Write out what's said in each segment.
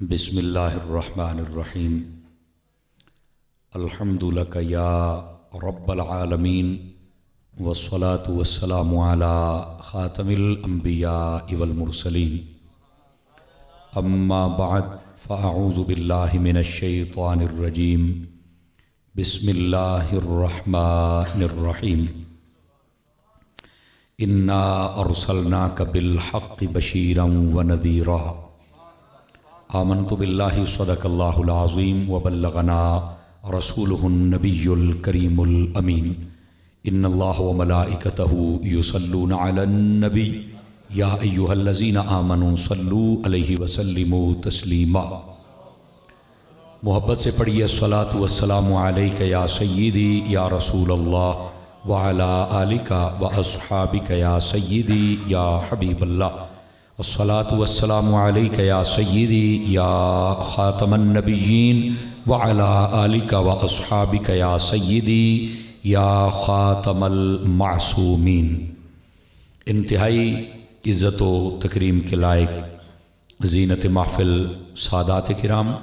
بسم اللہ الرحمن الرحیم الحمد لک یا رب العالمین والصلاة والسلام علی خاتم الانبیاء والمرسلین اما بعد فاعوذ باللہ من الشیطان الرجیم بسم اللہ الرحمن الرحیم انا ارسلناک بالحق بشیرا ونذیرا آمنت باللہ صدق اللہ العظیم وبلغنا رسولہ النبی الکریم الامین ان اللہ وملائکتہ یصلون علی النبی یا ایہا الذین آمنوا صلوا علیہ وسلموا تسلیما۔ محبت سے پڑھیے الصلاۃ والسلام علیک یا سیدی یا رسول اللہ وعلی آلک واصحابک یا سیدی یا حبیب اللہ۔ الصلاۃ والسلام علیک یا سیدی یا خاتم النبیین وعلی آلک واصحابک یا سیدی یا خاتم المعصومین۔ انتہائی عزت و تکریم کے لائق زینت محفل سادات کرام،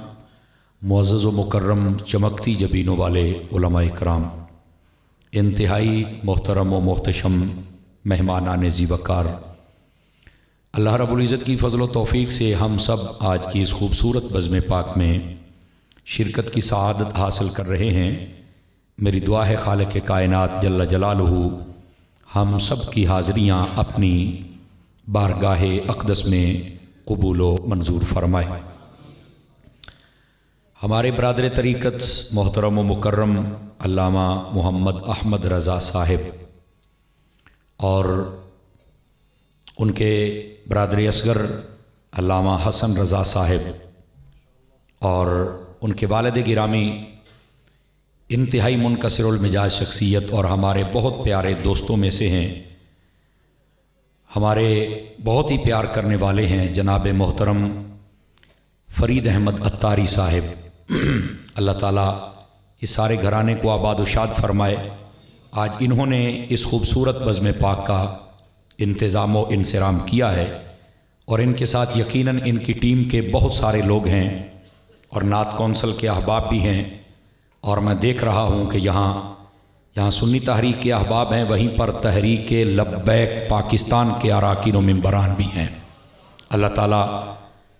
معزز و مکرم چمکتی جبینوں والے علماء کرام، انتہائی محترم و محتشم مہمانان ذی وقار، اللہ رب العزت کی فضل و توفیق سے ہم سب آج کی اس خوبصورت بزم پاک میں شرکت کی سعادت حاصل کر رہے ہیں۔ میری دعا ہے خالق کائنات جل جلالہ ہم سب کی حاضریاں اپنی بارگاہ اقدس میں قبول و منظور فرمائے۔ ہمارے برادر طریقت محترم و مکرم علامہ محمد احمد رضا صاحب اور ان کے برادر اصغر علامہ حسن رضا صاحب اور ان کے والد گرامی انتہائی منکسر المزاج شخصیت اور ہمارے بہت پیارے دوستوں میں سے ہیں، ہمارے بہت ہی پیار کرنے والے ہیں جناب محترم فرید احمد عطاری صاحب۔ اللہ تعالیٰ اس سارے گھرانے کو آباد و شاد فرمائے۔ آج انہوں نے اس خوبصورت بزم پاک کا انتظام و انصرام کیا ہے اور ان کے ساتھ یقیناً ان کی ٹیم کے بہت سارے لوگ ہیں اور نعت کونسل کے احباب بھی ہیں، اور میں دیکھ رہا ہوں کہ یہاں سنی تحریک کے احباب ہیں، وہیں پر تحریک لبیک پاکستان کے اراکین و ممبران بھی ہیں۔ اللہ تعالیٰ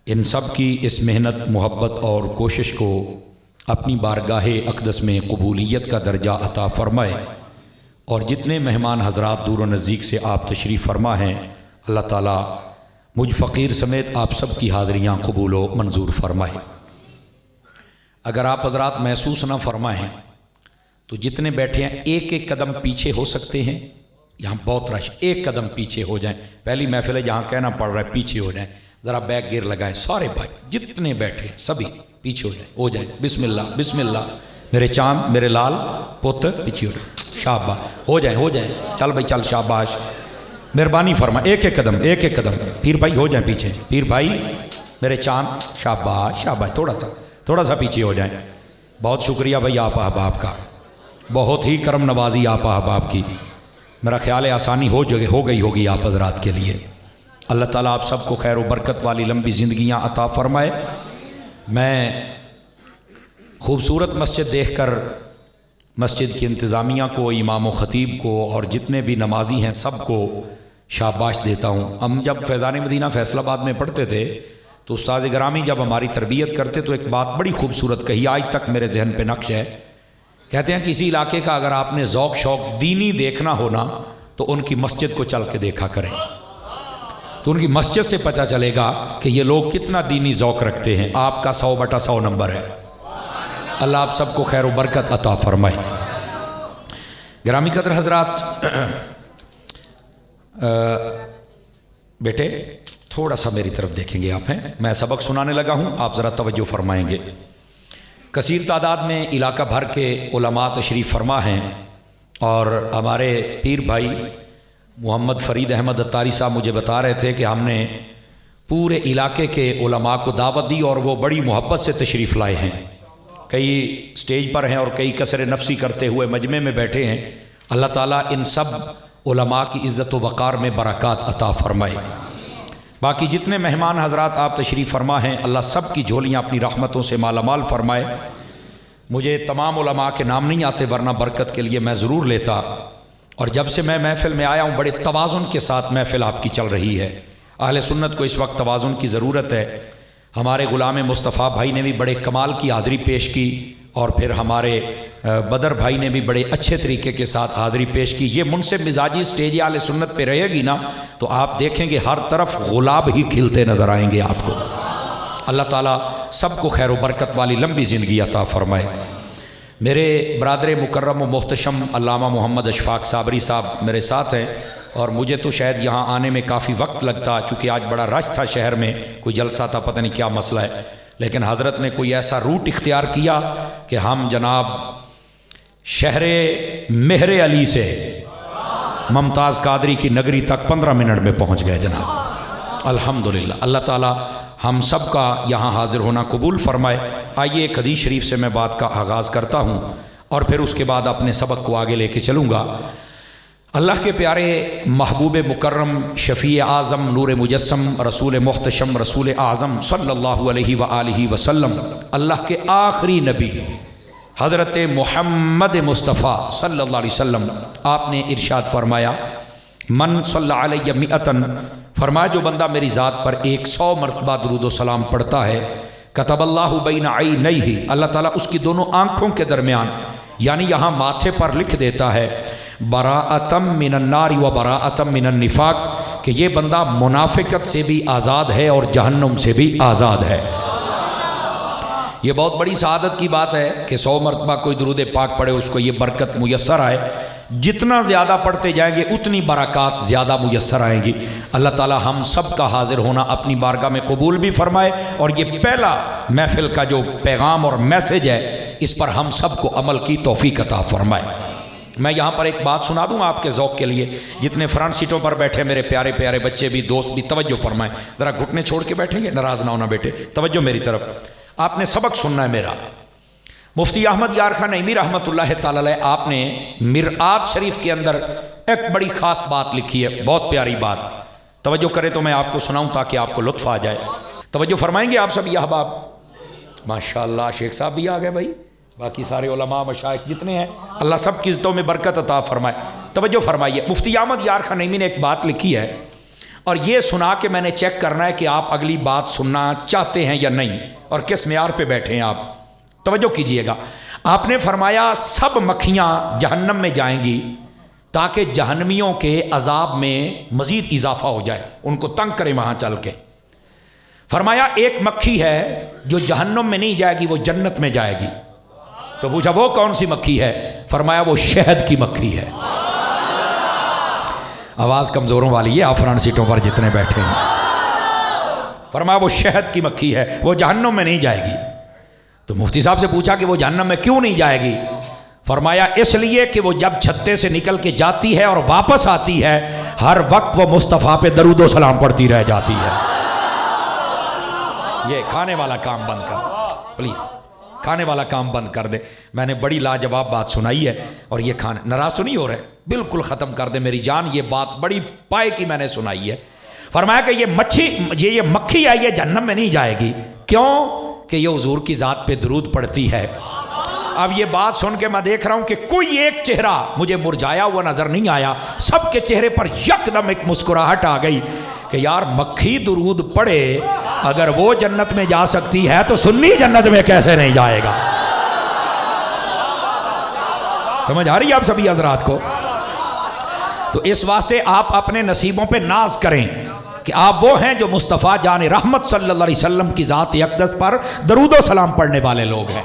ان سب کی اس محنت، محبت اور کوشش کو اپنی بارگاہ اقدس میں قبولیت کا درجہ عطا فرمائے، اور جتنے مہمان حضرات دور و نزدیک سے آپ تشریف فرما ہیں، اللہ تعالیٰ مجھ فقیر سمیت آپ سب کی حاضریاں قبول و منظور فرمائے۔ اگر آپ حضرات محسوس نہ فرمائیں تو جتنے بیٹھے ہیں ایک ایک قدم پیچھے ہو سکتے ہیں، یہاں بہت رش، ایک قدم پیچھے ہو جائیں۔ پہلی محفل ہے جہاں کہنا پڑ رہا ہے پیچھے ہو جائیں، ذرا بیک گیئر لگائیں، سارے بھائی جتنے بیٹھے ہیں سبھی پیچھے ہو جائیں۔ بسم اللہ بسم اللہ، میرے چاند میرے لال پوت پیچھے ہو جائیں، شاباش، ہو جائیں، چل بھائی چل، شاباش، مہربانی فرما، ایک ایک قدم، پیر بھائی ہو جائیں پیچھے، پیر بھائی میرے چاند، شاباش شاباش، تھوڑا سا پیچھے ہو جائیں۔ بہت شکریہ بھائی آپ احباب کا، بہت ہی کرم نوازی آپ احباب کی، میرا خیال ہے آسانی ہو گئی ہوگی آپ حضرات کے لیے۔ اللہ تعالیٰ آپ سب کو خیر و برکت والی لمبی زندگیاں عطا فرمائے۔ میں خوبصورت مسجد دیکھ کر مسجد کی انتظامیہ کو، امام و خطیب کو اور جتنے بھی نمازی ہیں سب کو شاباش دیتا ہوں۔ ہم جب فیضان مدینہ فیصل آباد میں پڑھتے تھے تو استاذ گرامی جب ہماری تربیت کرتے تو ایک بات بڑی خوبصورت کہی، آج تک میرے ذہن پہ نقش ہے۔ کہتے ہیں کسی علاقے کا اگر آپ نے ذوق شوق دینی دیکھنا ہونا تو ان کی مسجد کو چل کے دیکھا کریں، تو ان کی مسجد سے پتہ چلے گا کہ یہ لوگ کتنا دینی ذوق رکھتے ہیں۔ آپ کا 100/100 نمبر ہے۔ اللہ آپ سب کو خیر و برکت عطا فرمائے۔ گرامی قدر حضرات، بیٹے تھوڑا سا میری طرف دیکھیں گے، آپ ہیں، میں سبق سنانے لگا ہوں، آپ ذرا توجہ فرمائیں گے۔ کثیر تعداد میں علاقہ بھر کے علماء تشریف فرما ہیں، اور ہمارے پیر بھائی محمد فرید احمد عطاری صاحب مجھے بتا رہے تھے کہ ہم نے پورے علاقے کے علماء کو دعوت دی اور وہ بڑی محبت سے تشریف لائے ہیں۔ کئی سٹیج پر ہیں اور کئی کسر نفسی کرتے ہوئے مجمع میں بیٹھے ہیں۔ اللہ تعالیٰ ان سب علماء کی عزت و وقار میں برکات عطا فرمائے۔ باقی جتنے مہمان حضرات آپ تشریف فرما ہیں، اللہ سب کی جھولیاں اپنی رحمتوں سے مالا مال فرمائے۔ مجھے تمام علماء کے نام نہیں آتے، ورنہ برکت کے لیے میں ضرور لیتا۔ اور جب سے میں محفل میں آیا ہوں بڑے توازن کے ساتھ محفل آپ کی چل رہی ہے۔ اہل سنت کو اس وقت توازن کی ضرورت ہے۔ ہمارے غلام مصطفیٰ بھائی نے بھی بڑے کمال کی حاضری پیش کی، اور پھر ہمارے بدر بھائی نے بھی بڑے اچھے طریقے کے ساتھ حاضری پیش کی۔ یہ منصف مزاجی سٹیج اہل سنت پہ رہے گی نا تو آپ دیکھیں گے ہر طرف گلاب ہی کھلتے نظر آئیں گے آپ کو۔ اللہ تعالیٰ سب کو خیر و برکت والی لمبی زندگی عطا فرمائے۔ میرے برادر مکرم و محتشم علامہ محمد اشفاق صابری صاحب میرے ساتھ ہیں، اور مجھے تو شاید یہاں آنے میں کافی وقت لگتا، چونکہ آج بڑا رش تھا شہر میں، کوئی جلسہ تھا، پتہ نہیں کیا مسئلہ ہے، لیکن حضرت نے کوئی ایسا روٹ اختیار کیا کہ ہم جناب شہر مہر علی سے ممتاز قادری کی نگری تک 15 منٹ میں پہنچ گئے جناب، الحمدللہ۔ اللہ تعالی ہم سب کا یہاں حاضر ہونا قبول فرمائے۔ آئیے ایک حدیث شریف سے میں بات کا آغاز کرتا ہوں، اور پھر اس کے بعد اپنے سبق کو آگے لے کے چلوں گا۔ اللہ کے پیارے محبوب مکرم شفیع اعظم نور مجسم رسول محتشم رسول اعظم صلی اللہ علیہ وآلہ وسلم، اللہ کے آخری نبی حضرت محمد مصطفیٰ صلی اللہ علیہ وسلم، آپ نے ارشاد فرمایا من صلی علیہ مئتن، فرمایا جو بندہ میری ذات پر 100 مرتبہ درود و سلام پڑھتا ہے، کتب اللہ بین عینیہ، اللہ تعالیٰ اس کی دونوں آنکھوں کے درمیان یعنی یہاں ماتھے پر لکھ دیتا ہے براءتم من النار و براءتم من النفاق، کہ یہ بندہ منافقت سے بھی آزاد ہے اور جہنم سے بھی آزاد ہے۔ یہ بہت بڑی سعادت کی بات ہے کہ 100 مرتبہ کوئی درود پاک پڑھے، اس کو یہ برکت میسر آئے۔ جتنا زیادہ پڑھتے جائیں گے اتنی برکات زیادہ میسر آئیں گی۔ اللہ تعالی ہم سب کا حاضر ہونا اپنی بارگاہ میں قبول بھی فرمائے، اور یہ پہلا محفل کا جو پیغام اور میسج ہے اس پر ہم سب کو عمل کی توفیق عطا فرمائے۔ میں یہاں پر ایک بات سنا دوں آپ کے ذوق کے لیے، جتنے فرنٹ سیٹوں پر بیٹھے میرے پیارے پیارے بچے بھی، دوست بھی، توجہ فرمائیں، ذرا گھٹنے چھوڑ کے بیٹھیں گے، ناراض نہ ہونا بیٹے، توجہ میری طرف، آپ نے سبق سننا ہے میرا۔ مفتی احمد یار خان نعیمی رحمۃ اللہ تعالی علیہ، آپ نے مرآت شریف کے اندر ایک بڑی خاص بات لکھی ہے، بہت پیاری بات، توجہ کریں تو میں آپ کو سناؤں تاکہ آپ کو لطف آ جائے۔ توجہ فرمائیں گے آپ سب یہ احباب؟ ماشاءاللہ شیخ صاحب بھی آ گئے بھائی، باقی سارے علماء مشائخ جتنے ہیں، اللہ سب کی عزتوں میں برکت عطا فرمائے۔ توجہ فرمائیے، مفتی احمد یار خان نعیمی نے ایک بات لکھی ہے، اور یہ سنا کے میں نے چیک کرنا ہے کہ آپ اگلی بات سننا چاہتے ہیں یا نہیں، اور کس معیار پہ بیٹھے ہیں آپ۔ توجہ کیجئے گا، آپ نے فرمایا سب مکھیاں جہنم میں جائیں گی تاکہ جہنمیوں کے عذاب میں مزید اضافہ ہو جائے، ان کو تنگ کریں وہاں چل کے۔ فرمایا ایک مکھی ہے جو جہنم میں نہیں جائے گی، وہ جنت میں جائے گی۔ تو پوچھا وہ کون سی مکھی ہے؟ فرمایا وہ شہد کی مکھی ہے۔ آواز کمزوروں والی ہے، آپ فرنٹ سیٹوں پر جتنے بیٹھے ہیں، فرمایا وہ شہد کی مکھی ہے، وہ جہنم میں نہیں جائے گی۔ تو مفتی صاحب سے پوچھا کہ وہ جہنم میں کیوں نہیں جائے گی؟ فرمایا اس لیے کہ وہ جب چھتے سے نکل کے جاتی ہے اور واپس آتی ہے، ہر وقت وہ مصطفیٰ پہ درود و سلام پڑھتی رہ جاتی ہے۔ یہ کھانے والا کام بند کر، پلیز کھانے والا کام بند کر دے۔ میں نے بڑی لاجواب بات سنائی ہے، اور یہ کھانے، ناراض تو نہیں ہو رہے؟ بالکل ختم کر دے میری جان، یہ بات بڑی پائے کی میں نے سنائی ہے۔ فرمایا کہ یہ مکھی ہے، یہ جہنم میں نہیں جائے گی۔ کیوں؟ کہ یہ حضور کی ذات پہ درود پڑتی ہے۔ اب یہ بات سن کے میں دیکھ رہا ہوں کہ کوئی ایک چہرہ مجھے مرجھایا ہوا نظر نہیں آیا، سب کے چہرے پر یکدم ایک مسکراہٹ آ گئی کہ یار مکھی درود پڑھے، اگر وہ جنت میں جا سکتی ہے تو سنی جنت میں کیسے نہیں جائے گا؟ سمجھ آ رہی ہے آپ سبھی حضرات کو؟ تو اس واسطے آپ اپنے نصیبوں پہ ناز کریں کہ آپ وہ ہیں جو مصطفیٰ جان رحمت صلی اللہ علیہ وسلم کی ذات اقدس پر درود و سلام پڑھنے والے لوگ ہیں۔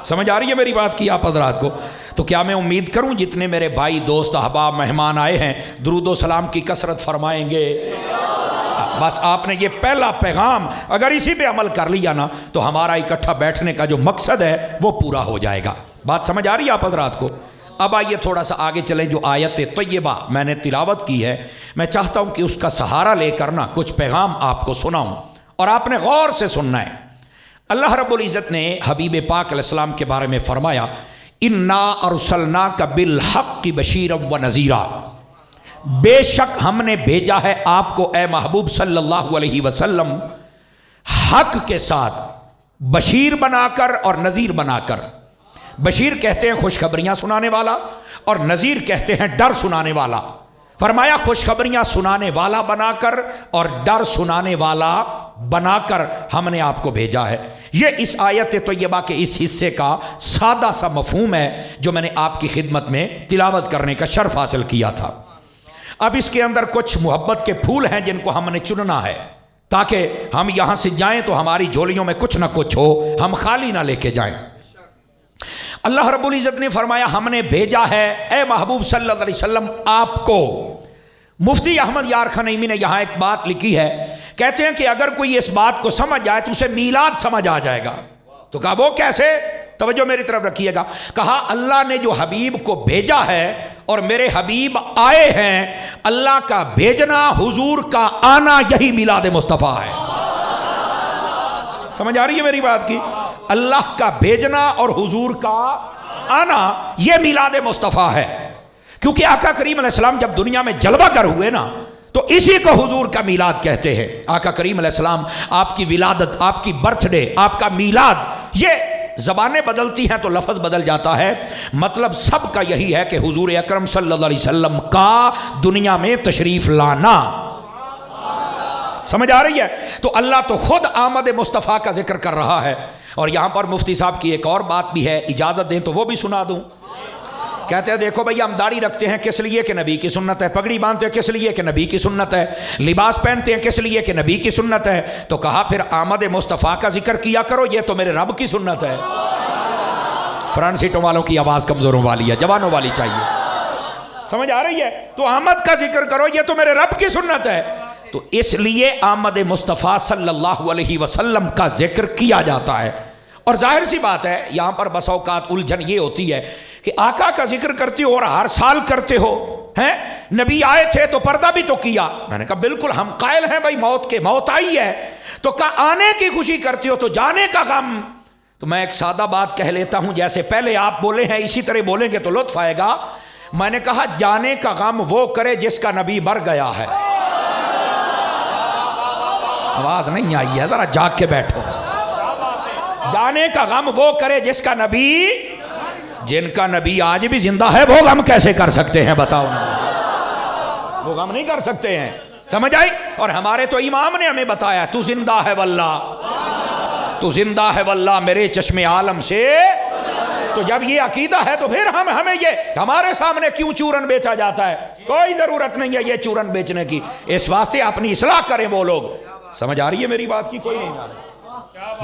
سمجھ آ رہی ہے میری بات کی آپ حضرات کو؟ تو کیا میں امید کروں جتنے میرے بھائی دوست احباب مہمان آئے ہیں درود و سلام کی کثرت فرمائیں گے؟ بس آپ نے یہ پہلا پیغام اگر اسی پہ عمل کر لیا نا تو ہمارا اکٹھا بیٹھنے کا جو مقصد ہے وہ پورا ہو جائے گا۔ بات سمجھ آ رہی ہے آپ حضرات کو؟ اب آئیے تھوڑا سا آگے چلیں، جو آیت طیبہ میں نے تلاوت کی ہے، میں چاہتا ہوں کہ اس کا سہارا لے کر نا کچھ پیغام آپ کو سناؤں، اور آپ نے غور سے سننا ہے۔ اللہ رب العزت نے حبیب پاک علیہ السلام کے بارے میں فرمایا انا ارسلناک بالحق بشیرا ونذیرا، بے شک ہم نے بھیجا ہے آپ کو اے محبوب صلی اللہ علیہ وسلم حق کے ساتھ، بشیر بنا کر اور نذیر بنا کر۔ بشیر کہتے ہیں خوشخبریاں سنانے والا، اور نذیر کہتے ہیں ڈر سنانے والا۔ فرمایا خوشخبریاں سنانے والا بنا کر اور ڈر سنانے والا بنا کر ہم نے آپ کو بھیجا ہے۔ یہ اس آیت طیبہ کے اس حصے کا سادہ سا مفہوم ہے جو میں نے آپ کی خدمت میں تلاوت کرنے کا شرف حاصل کیا تھا۔ اب اس کے اندر کچھ محبت کے پھول ہیں جن کو ہم نے چننا ہے، تاکہ ہم یہاں سے جائیں تو ہماری جھولیوں میں کچھ نہ کچھ ہو، ہم خالی نہ لے کے جائیں۔ اللہ رب العزت نے فرمایا ہم نے بھیجا ہے اے محبوب صلی اللہ علیہ وسلم آپ کو۔ مفتی احمد یار خنیمی نے یہاں ایک بات لکھی ہے، کہتے ہیں کہ اگر کوئی اس بات کو سمجھ جائے تو اسے میلاد سمجھ آ جائے گا۔ تو کہا وہ کیسے؟ توجہ میری طرف رکھیے گا۔ کہا اللہ نے جو حبیب کو بھیجا ہے اور میرے حبیب آئے ہیں، اللہ کا بھیجنا، حضور کا آنا، یہی میلاد مصطفیٰ ہے۔ سمجھ آ رہی ہے میری بات کی؟ اللہ کا بھیجنا اور حضور کا آنا یہ میلاد مصطفیٰ ہے، کیونکہ آقا کریم علیہ السلام جب دنیا میں جلوہ گر ہوئے نا تو اسی کو حضور کا میلاد کہتے ہیں۔ آقا کریم علیہ السلام، آپ کی ولادت، آپ کی برتھ ڈے، آپ کا میلاد، یہ زبانیں بدلتی ہیں تو لفظ بدل جاتا ہے، مطلب سب کا یہی ہے کہ حضور اکرم صلی اللہ علیہ وسلم کا دنیا میں تشریف لانا۔ سمجھ آ رہی ہے؟ تو اللہ تو خود آمد مصطفیٰ کا ذکر کر رہا ہے۔ اور یہاں پر مفتی صاحب کی ایک اور بات بھی ہے، اجازت دیں تو وہ بھی سنا دوں۔ کہتے ہیں دیکھو بھئی ہم داڑھی رکھتے ہیں کس لیے کہ نبی کی سنت ہے، پگڑی باندھتے ہیں کس لیے کہ نبی کی سنت ہے، لباس پہنتے ہیں کس لیے کہ نبی کی سنت ہے۔ تو کہا پھر آمد مصطفیٰ کا ذکر کیا کرو، یہ تو میرے رب کی سنت ہے۔ فرنٹ سیٹوں والوں کی آواز کمزوروں والی ہے، جوانوں والی چاہیے۔ سمجھ آ رہی ہے؟ تو آمد کا ذکر کرو، یہ تو میرے رب کی سنت ہے۔ تو اس لیے آمد مصطفیٰ صلی اللہ علیہ وسلم کا ذکر کیا جاتا ہے۔ اور ظاہر سی بات ہے یہاں پر بس اوقات الجھن یہ ہوتی ہے کہ آقا کا ذکر کرتے ہو اور ہر سال کرتے ہو، ہیں نبی آئے تھے تو پردہ بھی تو کیا۔ میں نے کہا بالکل ہم قائل ہیں بھائی موت کے، موت آئی ہے تو کہا آنے کی خوشی کرتے ہو تو جانے کا غم۔ تو میں ایک سادہ بات کہہ لیتا ہوں، جیسے پہلے آپ بولے ہیں اسی طرح بولیں گے تو لطف آئے گا۔ میں نے کہا جانے کا غم وہ کرے جس کا نبی مر گیا ہے۔ آواز نہیں آئی ہے، ذرا جاگ کے بیٹھو۔ جانے کا غم وہ کرے جس کا نبی، جن کا نبی آج بھی زندہ ہے وہ غم کیسے کر سکتے ہیں بتاؤ؟ وہ غم نہیں کر سکتے ہیں، سمجھ آئی؟ اور ہمارے تو امام نے ہمیں بتایا تو زندہ ہے واللہ، تو زندہ ہے واللہ میرے چشم عالم سے۔ تو جب یہ عقیدہ ہے تو پھر ہمیں یہ ہمارے سامنے کیوں چورن بیچا جاتا ہے؟ کوئی ضرورت نہیں ہے یہ چورن بیچنے کی، اس واسطے اپنی اصلاح کریں وہ لوگ۔ سمجھ آ رہی ہے میری بات کی؟ کوئی نہیں آ رہی؟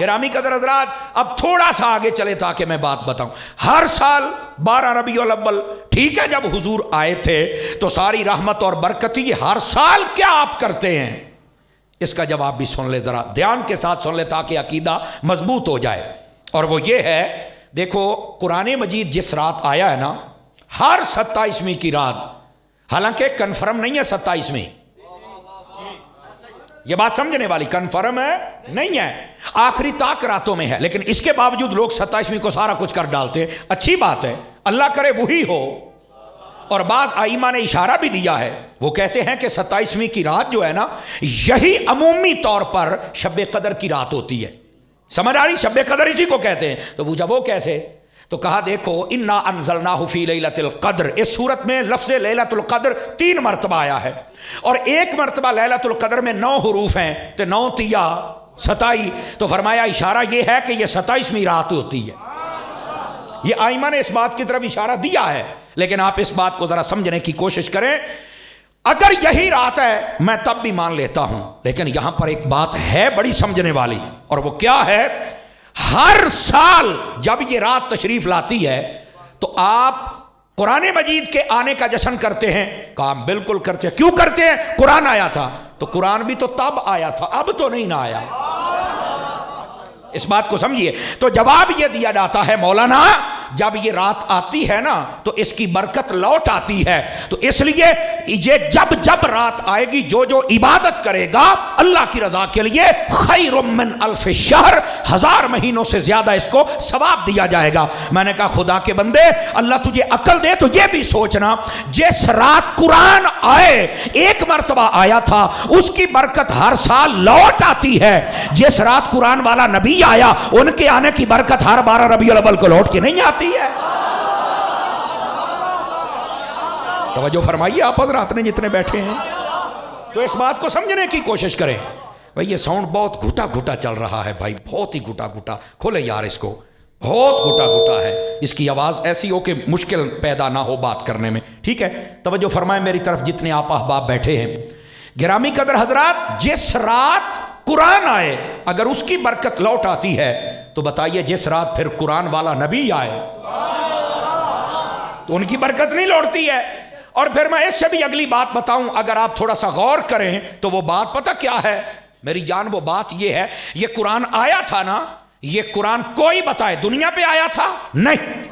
گرامی قدر حضرات، اب تھوڑا سا آگے چلے تاکہ میں بات بتاؤں۔ ہر سال 12 ربیع الاول، ٹھیک ہے، جب حضور آئے تھے تو ساری رحمت اور برکت تھی، ہر سال کیا آپ کرتے ہیں؟ اس کا جواب بھی سن لے، ذرا دھیان کے ساتھ سن لے تاکہ عقیدہ مضبوط ہو جائے۔ اور وہ یہ ہے، دیکھو قرآن مجید جس رات آیا ہے نا، ہر 27ویں کی رات، حالانکہ کنفرم نہیں ہے 27ویں، یہ بات سمجھنے والی، کنفرم ہے نہیں ہے، آخری طاق راتوں میں ہے، لیکن اس کے باوجود لوگ 27ویں کو سارا کچھ کر ڈالتے ہیں۔ اچھی بات ہے، اللہ کرے وہی ہو۔ اور بعض ائمہ نے اشارہ بھی دیا ہے، وہ کہتے ہیں کہ 27ویں کی رات جو ہے نا، یہی عمومی طور پر شب قدر کی رات ہوتی ہے۔ سمجھ آ رہی؟ شب قدر اسی کو کہتے ہیں۔ تو پوچھا وہ کیسے؟ تو کہا دیکھو انا انزلناہ فی لیلۃ القدر، اس صورت میں لفظ لیلۃ القدر 3 مرتبہ آیا ہے، اور ایک مرتبہ لیلۃ القدر میں 9 حروف ہیں، تو 9 تیا 27، تو فرمایا اشارہ یہ ہے کہ یہ 27ویں رات ہوتی ہے۔ یہ آئمہ نے اس بات کی طرف اشارہ دیا ہے، لیکن آپ اس بات کو ذرا سمجھنے کی کوشش کریں۔ اگر یہی رات ہے میں تب بھی مان لیتا ہوں، لیکن یہاں پر ایک بات ہے بڑی سمجھنے والی، اور وہ کیا ہے؟ ہر سال جب یہ رات تشریف لاتی ہے تو آپ قرآن مجید کے آنے کا جشن کرتے ہیں؟ کام بالکل کرتے ہیں۔ کیوں کرتے ہیں؟ قرآن آیا تھا، تو قرآن بھی تو تب آیا تھا، اب تو نہیں نہ آیا۔ اس بات کو سمجھیے۔ تو جواب یہ دیا جاتا ہے مولانا، جب یہ رات آتی ہے نا تو اس کی برکت لوٹ آتی ہے، تو اس لیے یہ جب جب رات آئے گی جو جو عبادت کرے گا اللہ کی رضا کے لیے خیر من الف شہر 1000 مہینوں سے زیادہ اس کو ثواب دیا جائے گا۔ میں نے کہا خدا کے بندے اللہ تجھے عقل دے تو یہ بھی سوچنا جس رات قرآن آئے ایک مرتبہ آیا تھا اس کی برکت ہر سال لوٹ آتی ہے، جس رات قرآن والا نبی آیا ان کے آنے کی برکت ہر 12 ربیع الاول کو لوٹ کے نہیں آتی ہے۔ توجہ فرمائیے آپ حضرات نے جتنے بیٹھے ہیں تو اس بات کو سمجھنے کی کوشش کریں۔ بھائی یہ ساؤنڈ بہت گھٹا گھٹا چل رہا ہے بھائی، بہت ہی گھٹا گھٹا، کھولے یار اس کو، بہت گھٹا گھٹا ہے، اس کی آواز ایسی ہو کہ مشکل پیدا نہ ہو بات کرنے میں، ٹھیک ہے؟ توجہ فرمائیں میری طرف جتنے آپ احباب بیٹھے ہیں۔ گرامی قدر حضرات، جس رات قرآن آئے اگر اس کی برکت لوٹ آتی ہے تو بتائیے جس رات پھر قرآن والا نبی آئے تو ان کی برکت نہیں لوٹتی ہے۔ اور پھر میں اس سے بھی اگلی بات بتاؤں، اگر آپ تھوڑا سا غور کریں تو وہ بات پتہ کیا ہے میری جان؟ وہ بات یہ ہے، یہ قرآن آیا تھا نا، یہ قرآن کوئی بتائے دنیا پہ آیا تھا؟ نہیں،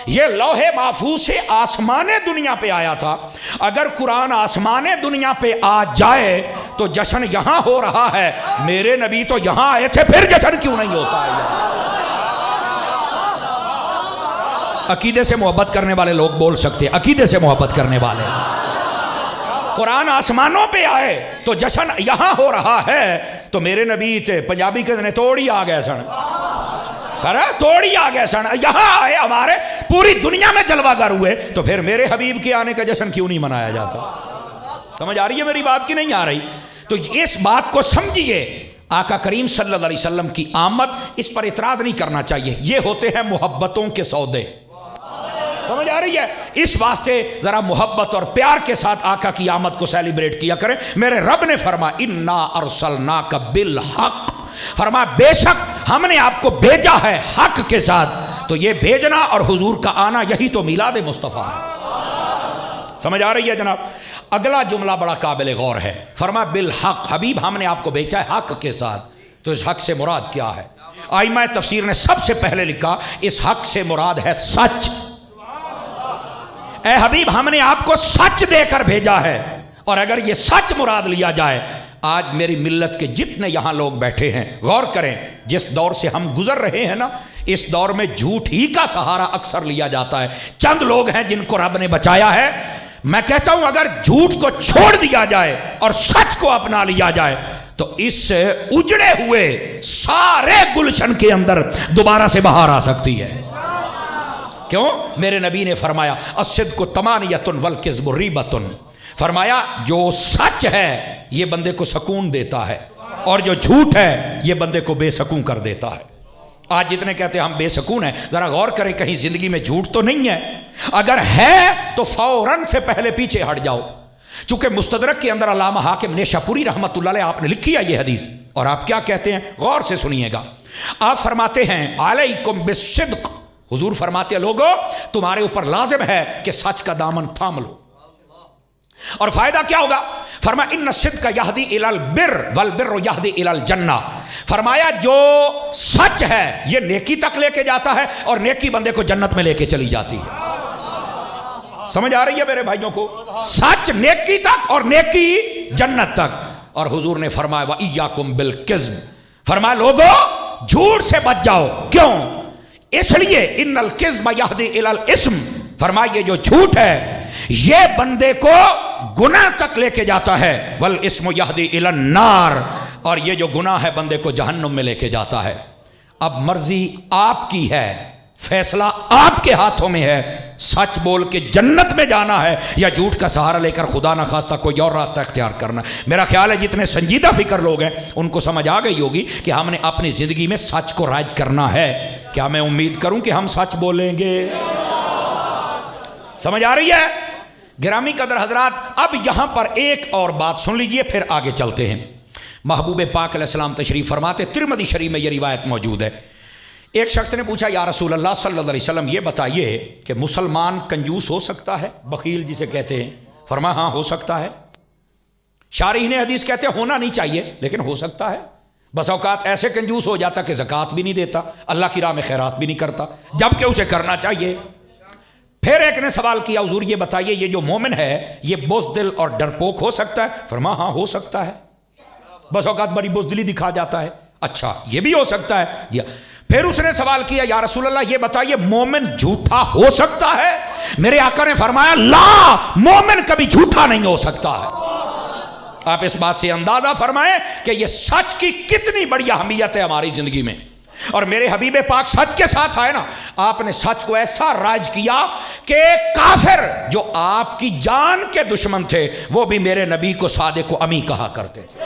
یہ لوح محفوظ سے آسمان دنیا پہ آیا تھا۔ اگر قرآن آسمان دنیا پہ آ جائے تو جشن یہاں ہو رہا ہے، میرے نبی تو یہاں آئے تھے، پھر جشن کیوں نہیں ہوتا ہے؟ عقیدے سے محبت کرنے والے لوگ بول سکتے ہیں، عقیدے سے محبت کرنے والے۔ قرآن آسمانوں پہ آئے تو جشن یہاں ہو رہا ہے تو میرے نبی تھے پنجابی کے دنے توڑی آ گئے سن، توڑی آ گئے سن، یہاں آئے ہمارے پوری دنیا میں جلوہ گر ہوئے تو پھر میرے حبیب کے آنے کا جشن کیوں نہیں منایا جاتا؟ سمجھ آ رہی ہے میری بات کی نہیں آ رہی؟ تو اس بات کو سمجھیے، آقا کریم صلی اللہ علیہ وسلم کی آمد، اس پر اعتراض نہیں کرنا چاہیے، یہ ہوتے ہیں محبتوں کے سودے۔ سمجھ آ رہی ہے؟ اس واسطے ذرا محبت اور پیار کے ساتھ آقا کی آمد کو سیلیبریٹ کیا کریں۔ میرے رب نے فرمایا انا ارسلناک بالحق، فرمایا بے شک ہم نے آپ کو بھیجا ہے حق کے ساتھ۔ تو یہ بھیجنا اور حضور کا آنا یہی تو میلاد مصطفیٰ ہے۔ سمجھ آ رہی ہے جناب؟ اگلا جملہ بڑا قابل غور ہے، فرمایا بالحق، حبیب ہم نے آپ کو بھیجا ہے حق کے ساتھ۔ تو اس حق سے مراد کیا ہے؟ ائمہ تفسیر نے سب سے پہلے لکھا اس حق سے مراد ہے سچ۔ اے حبیب ہم نے آپ کو سچ دے کر بھیجا ہے، اور اگر یہ سچ مراد لیا جائے، آج میری ملت کے جتنے یہاں لوگ بیٹھے ہیں غور کریں، جس دور سے ہم گزر رہے ہیں نا، اس دور میں جھوٹ ہی کا سہارا اکثر لیا جاتا ہے۔ چند لوگ ہیں جن کو رب نے بچایا ہے۔ میں کہتا ہوں اگر جھوٹ کو چھوڑ دیا جائے اور سچ کو اپنا لیا جائے تو اس اجڑے ہوئے سارے گلشن کے اندر دوبارہ سے بہار آ سکتی ہے۔ کیوں؟ میرے نبی نے فرمایا الصدق طمانیۃ والکذب ریبۃ، فرمایا جو سچ ہے یہ بندے کو سکون دیتا ہے اور جو جھوٹ ہے یہ بندے کو بے سکون کر دیتا ہے۔ آج جتنے کہتے ہیں ہم بے سکون ہیں، ذرا غور کریں کہیں زندگی میں جھوٹ تو نہیں ہے؟ اگر ہے تو فوراً سے پہلے پیچھے ہٹ جاؤ۔ چونکہ مستدرک کے اندر علامہ حاکم نیشاپوری رحمۃ اللہ علیہ آپ نے لکھی ہے یہ حدیث، اور آپ کیا کہتے ہیں غور سے سنیے گا۔ آپ فرماتے ہیں علیکم بالصدق، حضور فرماتے ہیں لوگو تمہارے اوپر لازم ہے کہ سچ کا دامن تھام لو، اور فائدہ کیا ہوگا؟ فرمایا ان الصدق یہدی الی البر والبر یہدی الی الجنہ، فرمایا جو سچ ہے یہ نیکی تک لے کے جاتا ہے اور نیکی بندے کو جنت میں لے کے چلی جاتی ہے۔ سمجھ آ رہی ہے میرے بھائیوں کو؟ سچ نیکی تک اور نیکی جنت تک۔ اور حضور نے فرمایا وَإِيَّاكُمْ بِالْكِذْبِ، فرمایا لوگو جھوٹ سے بچ جاؤ۔ کیوں؟ اس لیے ان الکذب یہدی الی الاسم، فرمایا یہ جو جھوٹ ہے یہ بندے کو گناہ تک لے کے جاتا ہے، والاسم یہدی الی النار، اور یہ جو گناہ ہے بندے کو جہنم میں لے کے جاتا ہے۔ اب مرضی آپ کی ہے، فیصلہ آپ کے ہاتھوں میں ہے، سچ بول کے جنت میں جانا ہے یا جھوٹ کا سہارا لے کر خدا نہ خواستہ کوئی اور راستہ اختیار کرنا۔ میرا خیال ہے جتنے سنجیدہ فکر لوگ ہیں ان کو سمجھ آ گئی ہوگی کہ ہم نے اپنی زندگی میں سچ کو رائج کرنا ہے۔ کیا میں امید کروں کہ ہم سچ بولیں گے؟ سمجھ آ رہی ہے؟ گرامی قدر حضرات، اب یہاں پر ایک اور بات سن لیجئے پھر آگے چلتے ہیں۔ محبوب پاک علیہ السلام تشریف فرماتے، ترمذی شریف میں یہ روایت موجود ہے۔ ایک شخص نے پوچھا یا رسول اللہ صلی اللہ علیہ وسلم یہ بتائیے کہ مسلمان کنجوس ہو سکتا ہے، بخیل جسے کہتے ہیں؟ فرمایا ہاں ہو سکتا ہے۔ شارحین حدیث کہتے ہیں ہونا نہیں چاہیے لیکن ہو سکتا ہے۔ بس اوقات ایسے کنجوس ہو جاتا کہ زکوٰۃ بھی نہیں دیتا، اللہ کی راہ میں خیرات بھی نہیں کرتا، جبکہ اسے کرنا چاہیے۔ پھر ایک نے سوال کیا حضور یہ بتائیے یہ جو مومن ہے یہ بزدل اور ڈرپوک ہو سکتا ہے؟ فرمایا ہاں ہو سکتا ہے، بس اوقات بڑی بزدلی دکھا جاتا ہے۔ اچھا یہ بھی ہو سکتا ہے؟ پھر اس نے سوال کیا یا رسول اللہ یہ بتائیے مومن جھوٹا ہو سکتا ہے؟ میرے آقا نے فرمایا لا، مومن کبھی جھوٹا نہیں ہو سکتا ہے۔ آپ اس بات سے اندازہ فرمائیں کہ یہ سچ کی کتنی بڑی اہمیت ہے ہماری زندگی میں۔ اور میرے حبیب پاک سچ کے ساتھ آئے نا، آپ نے سچ کو ایسا رائج کیا کہ کافر جو آپ کی جان کے دشمن تھے وہ بھی میرے نبی کو صادق و امی کہا کرتے تھے۔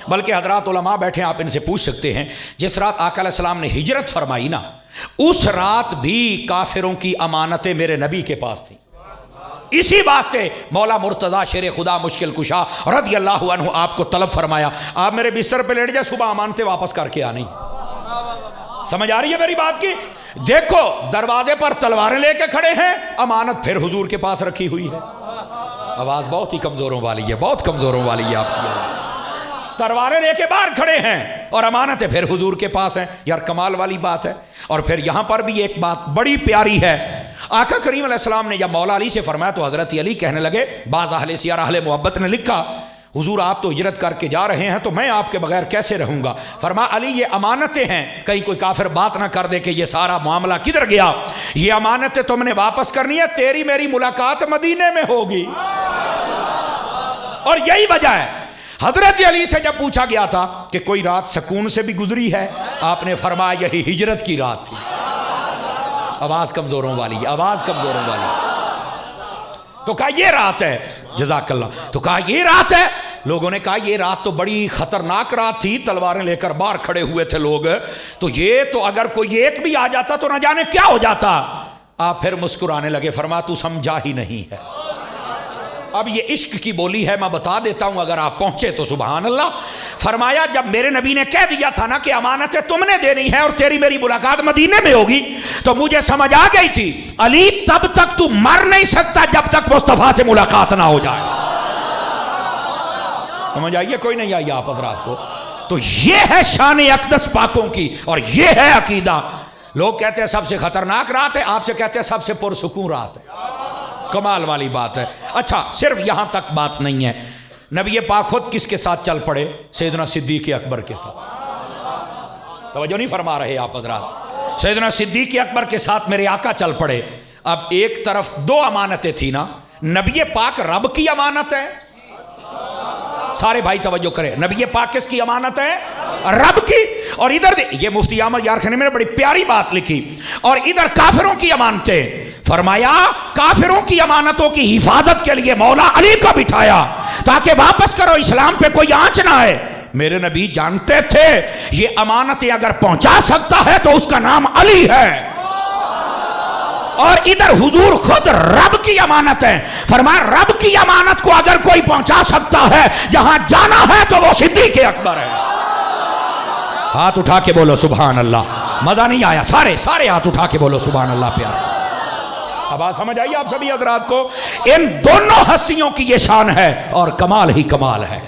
بلکہ حضرات علماء بیٹھے آپ ان سے پوچھ سکتے ہیں، جس رات آقا علیہ السلام نے ہجرت فرمائی نا، اس رات بھی کافروں کی امانتیں میرے نبی کے پاس تھیں۔ اسی واسطے مولا مرتضیٰ شیر خدا مشکل کشا رضی اللہ عنہ آپ کو طلب فرمایا آپ میرے بستر پہ لیٹ جائے، صبح امانتیں واپس کر کے آنی۔ سمجھ آ رہی ہے میری بات کی؟ دیکھو دروازے پر تلواریں لے کے کھڑے ہیں، امانت پھر حضور کے پاس رکھی ہوئی ہے۔ آواز بہت ہی کمزوروں والی ہے، بہت کمزوروں والی ہے آپ کی آواز۔ تلواریں لے کے باہر کھڑے ہیں اور امانتیں پھر حضور کے پاس ہیں۔ یار کمال والی بات ہے۔ اور پھر یہاں پر بھی ایک بات بڑی پیاری ہے، آقا کریم علیہ السلام نے جب مولا علی سے فرمایا تو حضرت علی کہنے لگے، بعض اہل سیر اہل محبت نے لکھا حضور آپ تو ہجرت کر کے جا رہے ہیں تو میں آپ کے بغیر کیسے رہوں گا؟ فرمایا علی یہ امانتیں ہیں، کہیں کوئی کافر بات نہ کر دے کہ یہ سارا معاملہ کدھر گیا، یہ امانتیں تم نے واپس کرنی ہے، تیری میری ملاقات مدینے میں ہوگی۔ اور یہی وجہ ہے حضرت علی سے جب پوچھا گیا تھا کہ کوئی رات سکون سے بھی گزری ہے، آپ نے فرمایا یہی ہجرت کی رات تھی۔ آواز کمزوروں والی، آواز کمزوروں والی۔ تو کہا یہ رات ہے، جزاک اللہ، تو کہا یہ رات ہے۔ لوگوں نے کہا یہ رات تو بڑی خطرناک رات تھی، تلواریں لے کر باہر کھڑے ہوئے تھے لوگ، تو یہ تو اگر کوئی ایک بھی آ جاتا تو نہ جانے کیا ہو جاتا۔ آپ پھر مسکرانے لگے، فرمایا تو سمجھا ہی نہیں ہے۔ اب یہ عشق کی بولی ہے، میں بتا دیتا ہوں اگر آپ پہنچے تو سبحان اللہ۔ فرمایا جب میرے نبی نے کہہ دیا تھا نا کہ امانتیں تم نے دینی ہے اور تیری میری ملاقات مدینے میں ہوگی، تو مجھے سمجھ آ گئی تھی علی تب تک تو مر نہیں سکتا جب تک مصطفیٰ سے ملاقات نہ ہو جائے۔ سمجھ آئیے کوئی نہیں آئی آپ حضرات کو؟ تو یہ ہے شان اقدس پاکوں کی اور یہ ہے عقیدہ۔ لوگ کہتے ہیں سب سے خطرناک رات ہے، آپ سے کہتے ہیں سب سے پرسکون رات ہے۔ کمال والی بات ہے۔ اچھا صرف یہاں تک بات نہیں ہے، نبی پاک خود کس کے ساتھ چل پڑے؟ سیدنا صدیق اکبر کے ساتھ۔ توجہ نہیں فرما رہے آپ حضرات؟ سیدنا صدیق اکبر کے ساتھ میرے آقا چل پڑے۔ اب ایک طرف دو امانتیں تھی نا، نبی پاک رب کی امانت ہے، سارے بھائی توجہ کریں، نبی پاک کس کی امانت ہے؟ رب کی۔ اور ادھر یہ مفتی احمد یارخانی میں نے بڑی پیاری بات لکھی، اور ادھر کافروں کی امانتیں۔ فرمایا کافروں کی امانتوں کی حفاظت کے لیے مولا علی کو بٹھایا تاکہ واپس کرو اسلام پہ کوئی آنچ نہ آئے۔ میرے نبی جانتے تھے یہ امانتیں اگر پہنچا سکتا ہے تو اس کا نام علی ہے، اور ادھر حضور خود رب کی امانت ہے۔ فرمایا رب کی امانت کو اگر کوئی پہنچا سکتا ہے جہاں جانا ہے تو وہ صدیق اکبر ہے۔ ہاتھ اٹھا کے بولو سبحان اللہ۔ مزہ نہیں آیا؟ سارے ہاتھ اٹھا کے بولو سبحان اللہ پیار۔ اب بات سمجھ آئی آپ سبھی حضرات کو؟ ان دونوں ہستیوں کی یہ شان ہے اور کمال ہی کمال ہے۔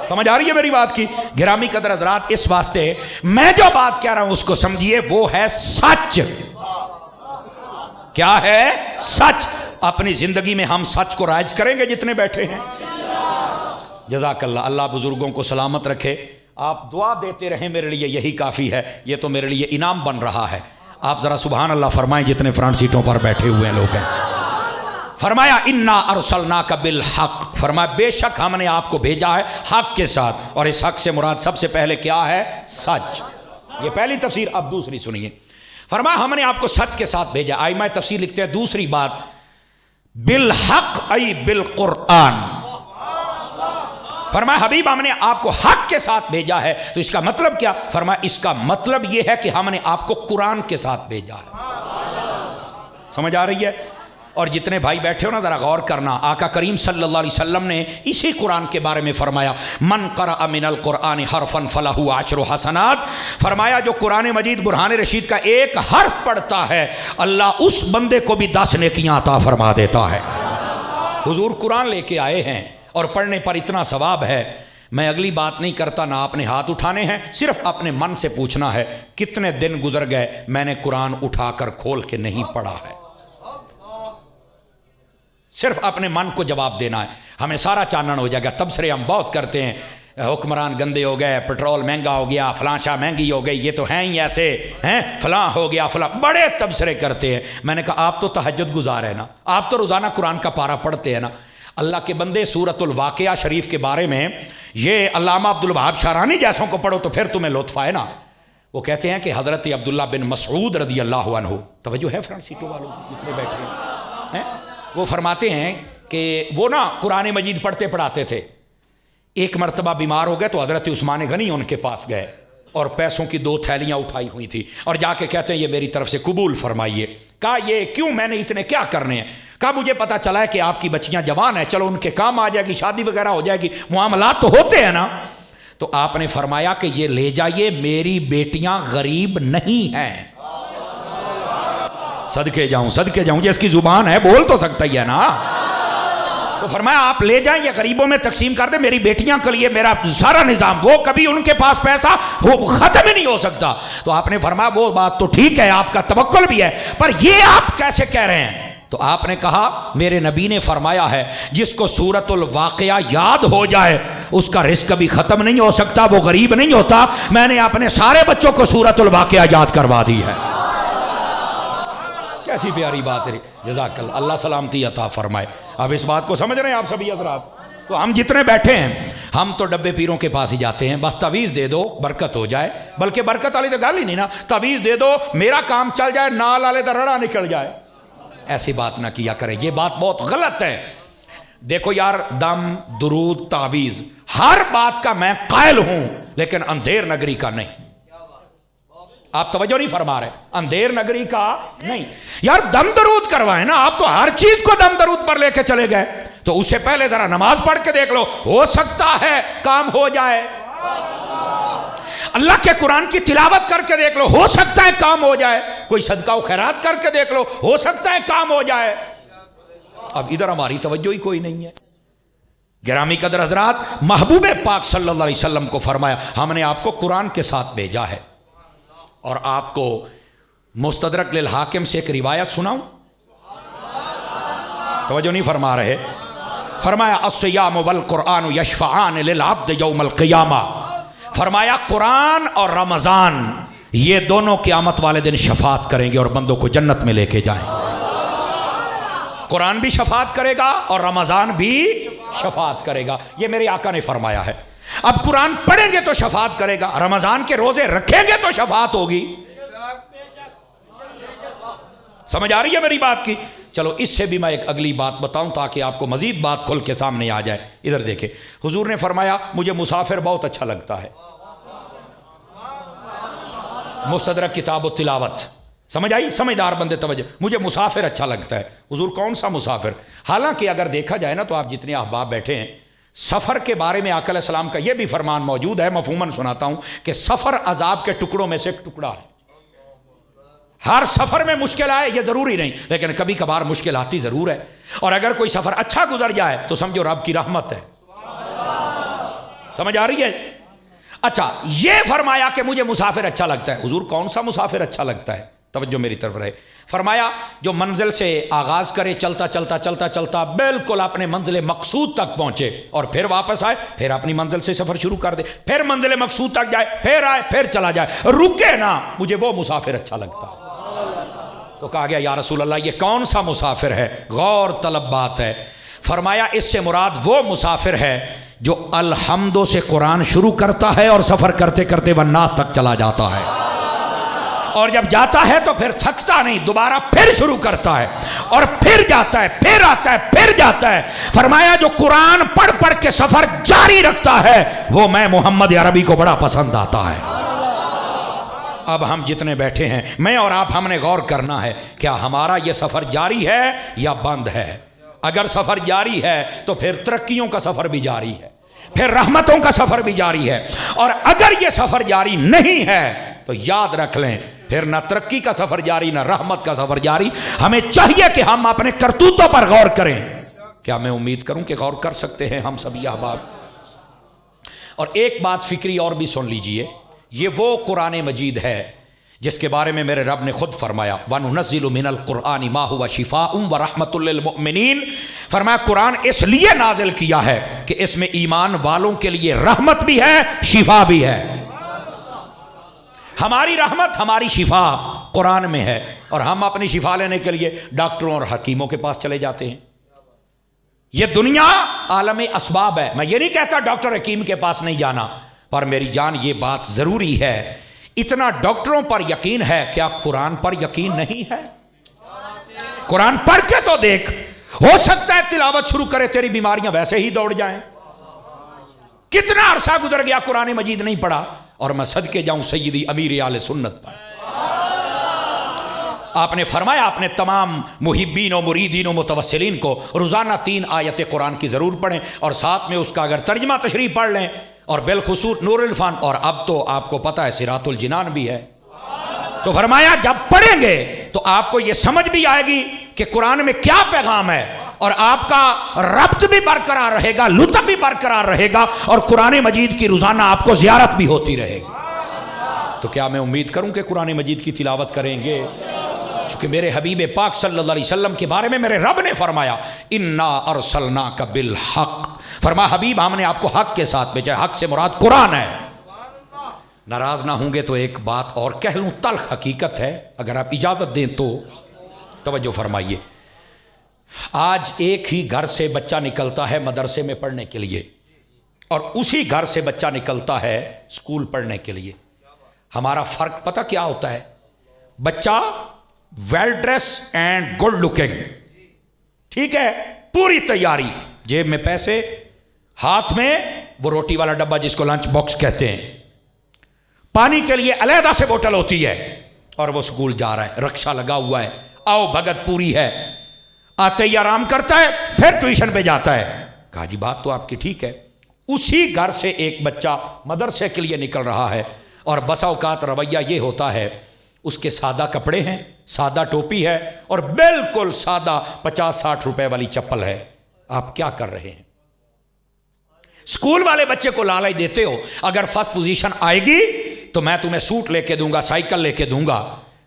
سمجھ آ رہی ہے میری بات کی؟ گرامی قدر حضرات، اس واسطے میں جو بات کہہ رہا ہوں اس کو سمجھیے، وہ ہے سچ۔ کیا ہے؟ سچ۔ اپنی زندگی میں ہم سچ کو رائج کریں گے جتنے بیٹھے ہیں۔ جزاک اللہ، اللہ بزرگوں کو سلامت رکھے۔ آپ دعا دیتے رہیں میرے لیے، یہی کافی ہے، یہ تو میرے لیے انعام بن رہا ہے۔ آپ ذرا سبحان اللہ فرمائیں جتنے فرنٹ سیٹوں پر بیٹھے ہوئے لوگ ہیں۔ فرمایا انا ارسلناک بالحق، فرمایا بے شک ہم نے آپ کو بھیجا ہے حق کے ساتھ، اور اس حق سے مراد سب سے پہلے کیا ہے؟ سچ۔ یہ پہلی تفسیر، اب دوسری سنیے۔ فرمایا ہم نے آپ کو سچ کے ساتھ بھیجا۔ آئمہ تفسیر لکھتے ہیں دوسری بات بالحق ای بالقرآن۔ فرمایا حبیب ہم نے آپ کو حق کے ساتھ بھیجا ہے، تو اس کا مطلب کیا؟ فرمایا اس کا مطلب یہ ہے کہ ہم نے آپ کو قرآن کے ساتھ بھیجا ہے۔ سمجھ آ رہی ہے؟ اور جتنے بھائی بیٹھے ہو نا ذرا غور کرنا، آقا کریم صلی اللہ علیہ وسلم نے اسی قرآن کے بارے میں فرمایا من قرأ من القرآن حرفا فلہ عشر حسنات۔ فرمایا جو قرآن مجید برہان رشید کا ایک حرف پڑھتا ہے اللہ اس بندے کو بھی 10 نیکیاں عطا فرما دیتا ہے۔ حضور قرآن لے کے آئے ہیں اور پڑھنے پر اتنا ثواب ہے۔ میں اگلی بات نہیں کرتا، نہ آپ نے ہاتھ اٹھانے ہیں، صرف اپنے من سے پوچھنا ہے کتنے دن گزر گئے میں نے قرآن اٹھا کر کھول کے نہیں پڑھا ہے۔ صرف اپنے من کو جواب دینا ہے، ہمیں سارا چانن ہو جائے گا۔ تبصرے ہم بہت کرتے ہیں، حکمران گندے ہو گئے، پٹرول مہنگا ہو گیا، فلاں شاہ مہنگی ہو گئی، یہ تو ہیں ہی ایسے ہیں، فلاں ہو گیا فلاں، بڑے تبصرے کرتے ہیں۔ میں نے کہا آپ تو تہجد گزار ہیں نا، آپ تو روزانہ قرآن کا پارہ پڑھتے ہیں نا۔ اللہ کے بندے سورۃ الواقعہ شریف کے بارے میں یہ علامہ عبدالوہاب شارانی جیسوں کو پڑھو تو پھر تمہیں لطف آئے نا۔ وہ کہتے ہیں کہ حضرت عبداللہ بن مسعود رضی اللہ عنہ، توجہ ہے فرنٹ سیٹوں والوں جتنے بیٹھے ہیں، وہ فرماتے ہیں کہ وہ نا قرآن مجید پڑھتے پڑھاتے تھے، ایک مرتبہ بیمار ہو گئے تو حضرت عثمان غنی ان کے پاس گئے اور پیسوں کی 2 تھیلیاں اٹھائی ہوئی تھی اور جا کے کہتے ہیں یہ میری طرف سے قبول فرمائیے۔ کہا یہ کیوں، میں نے اتنے کیا کرنے ہیں؟ کہا مجھے پتہ چلا ہے کہ آپ کی بچیاں جوان ہیں، چلو ان کے کام آ جائے گی، شادی وغیرہ ہو جائے گی، معاملات تو ہوتے ہیں نا۔ تو آپ نے فرمایا کہ یہ لے جائیے، میری بیٹیاں غریب نہیں ہیں۔ صدقے جاؤں، جس کی زبان ہے بول تو سکتا ہی ہے نا۔ تو فرمایا آپ لے جائیں، یہ غریبوں میں تقسیم کر دیں، میری بیٹیاں کے لیے میرا سارا نظام، وہ کبھی ان کے پاس پیسہ وہ ختم ہی نہیں ہو سکتا۔ تو آپ نے فرمایا وہ بات تو ٹھیک ہے، آپ کا توکل بھی ہے، پر یہ آپ کیسے کہہ رہے ہیں؟ تو آپ نے کہا میرے نبی نے فرمایا ہے جس کو سورۃ الواقعہ یاد ہو جائے اس کا رزق کبھی ختم نہیں ہو سکتا، وہ غریب نہیں ہوتا۔ میں نے اپنے سارے بچوں کو سورۃ الواقعہ یاد کروا دی ہے۔ کیسی پیاری بات ہے، جزاک اللہ، اللہ سلامتی عطا فرمائے۔ اب اس بات کو سمجھ رہے ہیں آپ سبھی حضرات؟ تو ہم جتنے بیٹھے ہیں ہم تو ڈبے پیروں کے پاس ہی جاتے ہیں، بس تعویذ دے دو برکت ہو جائے، بلکہ برکت والی تو گل ہی نہیں نا، تعویذ دے دو میرا کام چل جائے، نال والے دا رڑا نکل جائے۔ ایسی بات نہ کیا کریں، یہ بات بہت غلط ہے۔ دیکھو یار، دم، درود، تعویذ، ہر بات کا میں قائل ہوں، لیکن اندھیر نگری کا نہیں۔ آپ توجہ نہیں فرما رہے، اندھیر نگری کا نہیں۔ یار دم درود کروائیں نا، آپ تو ہر چیز کو دم درود پر لے کے چلے گئے، تو اس سے پہلے ذرا نماز پڑھ کے دیکھ لو، ہو سکتا ہے کام ہو جائے۔ اللہ کے قرآن کی تلاوت کر کے دیکھ لو، ہو سکتا ہے کام ہو جائے۔ کوئی صدقہ و خیرات کر کے دیکھ لو، ہو سکتا ہے کام ہو جائے۔ اب ادھر ہماری توجہ ہی کوئی نہیں ہے۔ گرامی قدر حضرات، محبوب پاک صلی اللہ علیہ وسلم کو فرمایا ہم نے آپ کو قرآن کے ساتھ بھیجا ہے، اور آپ کو مستدرک للحاکم سے ایک روایت سناؤں؟ توجہ نہیں فرما رہے۔ فرمایا الصیام والقرآن یشفعان للعبد یوم القیامہ، فرمایا قرآن اور رمضان یہ دونوں قیامت والے دن شفاعت کریں گے اور بندوں کو جنت میں لے کے جائیں۔ قرآن بھی شفاعت کرے گا اور رمضان بھی شفاعت کرے گا، یہ میرے آقا نے فرمایا ہے۔ اب قرآن پڑھیں گے تو شفاعت کرے گا، رمضان کے روزے رکھیں گے تو شفاعت ہوگی۔ سمجھ آ رہی ہے میری بات کی؟ چلو اس سے بھی میں ایک اگلی بات بتاؤں تاکہ آپ کو مزید بات کھل کے سامنے آ جائے۔ ادھر دیکھیں، حضور نے فرمایا مجھے مسافر بہت اچھا لگتا ہے۔ مستدرک کتاب و تلاوت، سمجھ آئی؟ سمجھدار بندے توجہ، مجھے مسافر اچھا لگتا ہے۔ حضور کون سا مسافر؟ حالانکہ اگر دیکھا جائے نا تو آپ جتنے احباب بیٹھے ہیں، سفر کے بارے میں آقا علیہ السلام کا یہ بھی فرمان موجود ہے، مفہوماً سناتا ہوں کہ سفر عذاب کے ٹکڑوں میں سے ایک ٹکڑا ہے۔ ہر سفر میں مشکل آئے یہ ضروری نہیں، لیکن کبھی کبھار مشکل آتی ضرور ہے، اور اگر کوئی سفر اچھا گزر جائے تو سمجھو رب کی رحمت ہے۔ سمجھ آ رہی ہے؟ اچھا، یہ فرمایا کہ مجھے مسافر اچھا لگتا ہے۔ حضور کون سا مسافر اچھا لگتا ہے؟ توجہ میری طرف رہے۔ فرمایا جو منزل سے آغاز کرے، چلتا چلتا چلتا چلتا بالکل اپنے منزل مقصود تک پہنچے اور پھر واپس آئے، پھر اپنی منزل سے سفر شروع کر دے، پھر منزل مقصود تک جائے، پھر آئے، پھر چلا جائے، رکے نا، مجھے وہ مسافر اچھا لگتا ہے۔ تو کہا گیا یا رسول اللہ یہ کون سا مسافر ہے؟ غور طلب بات ہے۔ فرمایا اس سے مراد وہ مسافر ہے جو الحمدوں سے قرآن شروع کرتا ہے اور سفر کرتے کرتے والناس تک چلا جاتا ہے، اور جب جاتا ہے تو پھر تھکتا نہیں، دوبارہ پھر شروع کرتا ہے اور پھر جاتا ہے، پھر آتا ہے، پھر جاتا ہے۔ فرمایا جو قرآن پڑھ پڑھ کے سفر جاری رکھتا ہے وہ میں محمد عربی کو بڑا پسند آتا ہے۔ اب ہم جتنے بیٹھے ہیں، میں اور آپ، ہم نے غور کرنا ہے کیا ہمارا یہ سفر جاری ہے یا بند ہے؟ اگر سفر جاری ہے تو پھر ترقیوں کا سفر بھی جاری ہے، پھر رحمتوں کا سفر بھی جاری ہے، اور اگر یہ سفر جاری نہیں ہے تو یاد رکھ لیں پھر نہ ترقی کا سفر جاری نہ رحمت کا سفر جاری۔ ہمیں چاہیے کہ ہم اپنے کرتوتوں پر غور کریں۔ کیا میں امید کروں کہ غور کر سکتے ہیں ہم سبھی احباب؟ اور ایک بات فکری اور بھی سن لیجئے، یہ وہ قرآن مجید ہے جس کے بارے میں میرے رب نے خود فرمایا وَنُنَزِّلُ مِنَ الْقُرْآنِ مَا هُوَ شِفَاءٌ وَرَحْمَةٌ لِّلْمُؤْمِنِينَ، فرمایا قرآن اس لیے نازل کیا ہے کہ اس میں ایمان والوں کے لیے رحمت بھی ہے، شفا بھی ہے۔ ہماری رحمت، ہماری شفا قرآن میں ہے، اور ہم اپنی شفا لینے کے لیے ڈاکٹروں اور حکیموں کے پاس چلے جاتے ہیں۔ یہ دنیا عالم اسباب ہے، میں یہ نہیں کہتا ڈاکٹر حکیم کے پاس نہیں جانا، پر میری جان یہ بات ضروری ہے، اتنا ڈاکٹروں پر یقین ہے، کیا قرآن پر یقین نہیں ہے؟ قرآن پڑھ کے تو دیکھ، ہو سکتا ہے تلاوت شروع کرے تیری بیماریاں ویسے ہی دوڑ جائیں۔ کتنا عرصہ گزر گیا قرآن مجید نہیں پڑھا، اور میں صدقے جاؤں سیدی امیر اہل سنت پر۔ آپ نے فرمایا اپنے تمام محبین و مریدین و متوسلین کو روزانہ 3 آیت قرآن کی ضرور پڑھیں، اور ساتھ میں اس کا اگر ترجمہ تشریح پڑھ لیں، اور بالخصوص نور الفان، اور اب تو آپ کو پتہ ہے صراط الجنان بھی ہے۔ تو فرمایا جب پڑھیں گے تو آپ کو یہ سمجھ بھی آئے گی کہ قرآن میں کیا پیغام ہے، اور آپ کا ربط بھی برقرار رہے گا، لطف بھی برقرار رہے گا، اور قرآن مجید کی روزانہ آپ کو زیارت بھی ہوتی رہے گی۔ تو کیا میں امید کروں کہ قرآن مجید کی تلاوت کریں گے؟ چونکہ میرے حبیب پاک صلی اللہ علیہ وسلم کے بارے میں میرے رب نے فرمایا انا ارسلناک بالحق، فرمایا حبیب ہم نے آپ کو حق کے ساتھ بھیجا۔ حق سے مراد قرآن ہے۔ ناراض نہ ہوں گے تو ایک بات اور کہہ لوں، تلخ حقیقت ہے، اگر آپ اجازت دیں تو توجہ فرمائیے۔ آج ایک ہی گھر سے بچہ نکلتا ہے مدرسے میں پڑھنے کے لیے، اور اسی گھر سے بچہ نکلتا ہے اسکول پڑھنے کے لیے۔ ہمارا فرق پتہ کیا ہوتا ہے؟ بچہ well dress and good looking, ٹھیک ہے، پوری تیاری، جیب میں پیسے، ہاتھ میں وہ روٹی والا ڈبہ جس کو لنچ باکس کہتے ہیں، پانی کے لیے علیحدہ سے بوتل ہوتی ہے، اور وہ اسکول جا رہا ہے، رکشہ لگا ہوا ہے، آؤ بھگت پوری ہے، آتے ہی آرام کرتا ہے، پھر ٹیوشن پہ جاتا ہے۔ کہا جی بات تو آپ کی ٹھیک ہے۔ اسی گھر سے ایک بچہ مدرسے کے لیے نکل رہا ہے، اور بسا اوقات رویہ یہ ہوتا ہے اس کے سادہ کپڑے ہیں، سادہ ٹوپی ہے، اور بالکل سادہ 50-60 روپے والی چپل ہے۔ آپ کیا کر رہے ہیں؟ اسکول والے بچے کو لالچ دیتے ہو، اگر فرسٹ پوزیشن آئے گی تو میں تمہیں سوٹ لے کے دوں گا، سائیکل لے کے دوں گا۔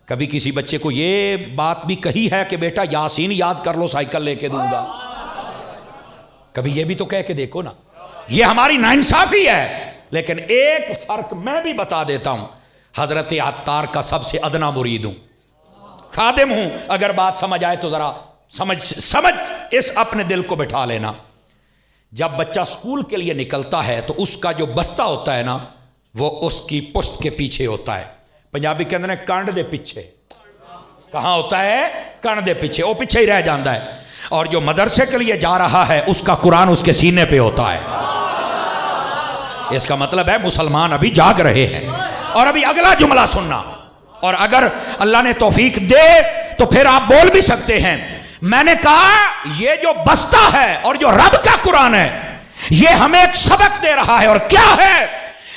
کبھی کسی بچے کو یہ بات بھی کہی ہے کہ بیٹا یاسین یاد کر لو سائیکل لے کے دوں گا؟ کبھی یہ بھی تو کہہ کے دیکھو نا۔ یہ ہماری ناانصافی ہے۔ لیکن ایک فرق میں بھی بتا دیتا ہوں، حضرت عطار کا سب سے ادنا مرید ہوں، خادم ہوں۔ اگر بات سمجھ آئے تو ذرا سمجھ اس اپنے دل کو بٹھا لینا۔ جب بچہ اسکول کے لیے نکلتا ہے تو اس کا جو بستہ ہوتا ہے نا، وہ اس کی پشت کے پیچھے ہوتا ہے۔ پنجابی کے اندر کانڈ دے پیچھے، کہاں ہوتا ہے؟ کانڈ دے پیچھے، وہ پیچھے ہی رہ جاتا ہے۔ اور جو مدرسے کے لیے جا رہا ہے اس کا قرآن اس کے سینے پہ ہوتا ہے۔ اس کا مطلب ہے مسلمان ابھی جاگ رہے ہیں۔ اور ابھی اگلا جملہ سننا، اور اگر اللہ نے توفیق دے تو پھر آپ بول بھی سکتے ہیں۔ میں نے کہا یہ جو بستہ ہے اور جو رب کا قرآن ہے، یہ ہمیں ایک سبق دے رہا ہے۔ اور کیا ہے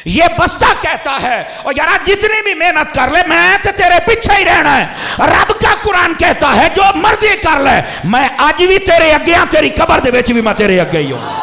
یہ بستہ؟ کہتا ہے اور یار جتنی بھی محنت کر لے میں تو تیرے پیچھے ہی رہنا ہے۔ رب کا قرآن کہتا ہے جو مرضی کر لے میں اج بھی تیرے اگے ہاں، تیری قبر دے وچ بھی میں تیرے اگے ہی ہوں۔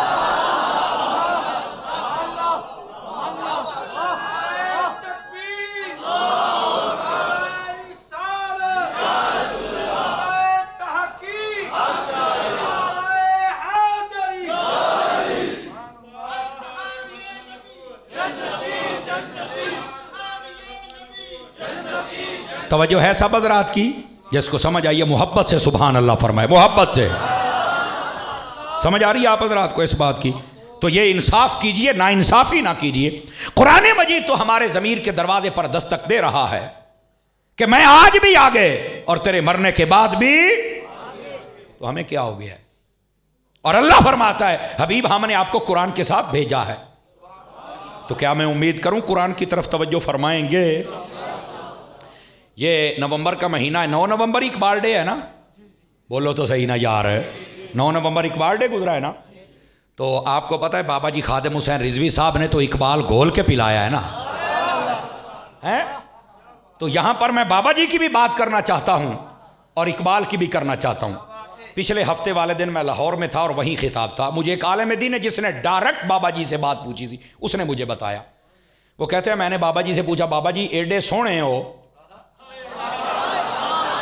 توجہ ہے سب حضرات کی؟ جس کو سمجھ آئیے محبت سے سبحان اللہ فرمائے، محبت سے۔ سمجھ آ رہی ہے آپ حضرات کو اس بات کی؟ تو یہ انصاف کیجئے، نا انصافی نہ کیجئے۔ قرآن مجید تو ہمارے ضمیر کے دروازے پر دستک دے رہا ہے کہ میں آج بھی آگے اور تیرے مرنے کے بعد بھی، تو ہمیں کیا ہو گیا ہے؟ اور اللہ فرماتا ہے حبیب ہم نے آپ کو قرآن کے ساتھ بھیجا ہے۔ تو کیا میں امید کروں قرآن کی طرف توجہ فرمائیں گے؟ یہ نومبر کا مہینہ ہے، 9 نومبر اقبال ڈے ہے نا؟ بولو تو صحیح نا یار، 9 نومبر اقبال ڈے گزرا ہے نا؟ تو آپ کو پتہ ہے بابا جی خادم حسین رضوی صاحب نے تو اقبال گھول کے پلایا ہے نا؟ تو یہاں پر میں بابا جی کی بھی بات کرنا چاہتا ہوں اور اقبال کی بھی کرنا چاہتا ہوں۔ پچھلے ہفتے والے دن میں لاہور میں تھا اور وہیں خطاب تھا۔ مجھے ایک عالم دین ہے جس نے ڈائریکٹ بابا جی سے بات پوچھی تھی، اس نے مجھے بتایا، وہ کہتے ہیں میں نے بابا جی سے پوچھا بابا جی ایڈے سونے ہو